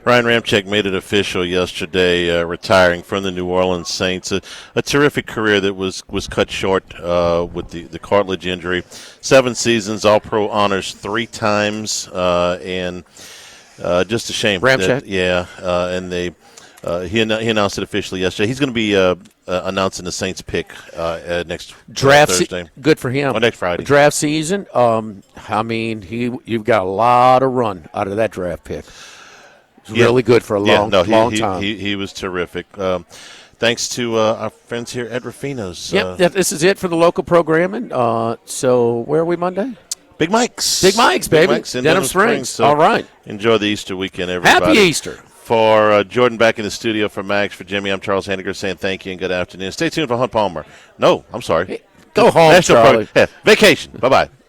Ryan Ramczyk made it official yesterday, retiring from the New Orleans Saints. A terrific career that was cut short with the cartilage injury. 7 seasons, All-Pro honors 3 times, and just a shame. Ramczyk? And they he announced it officially yesterday. He's going to be announcing the Saints pick next draft Thursday. Good for him. Or next Friday. Draft season. You've got a lot of run out of that draft pick. Really good for a long time. He was terrific. Thanks to our friends here at Rufino's. This is it for the local programming. So where are we Monday? Big Mike's. Big Mike's, baby. Mike's in Denham Springs. So all right. Enjoy the Easter weekend, everybody. Happy Easter. For Jordan back in the studio, for Max, for Jimmy, I'm Charles Hanniger saying thank you and good afternoon. Stay tuned for Hunt Palmer. No, I'm sorry. Go home, Charlie. Vacation. Bye-bye.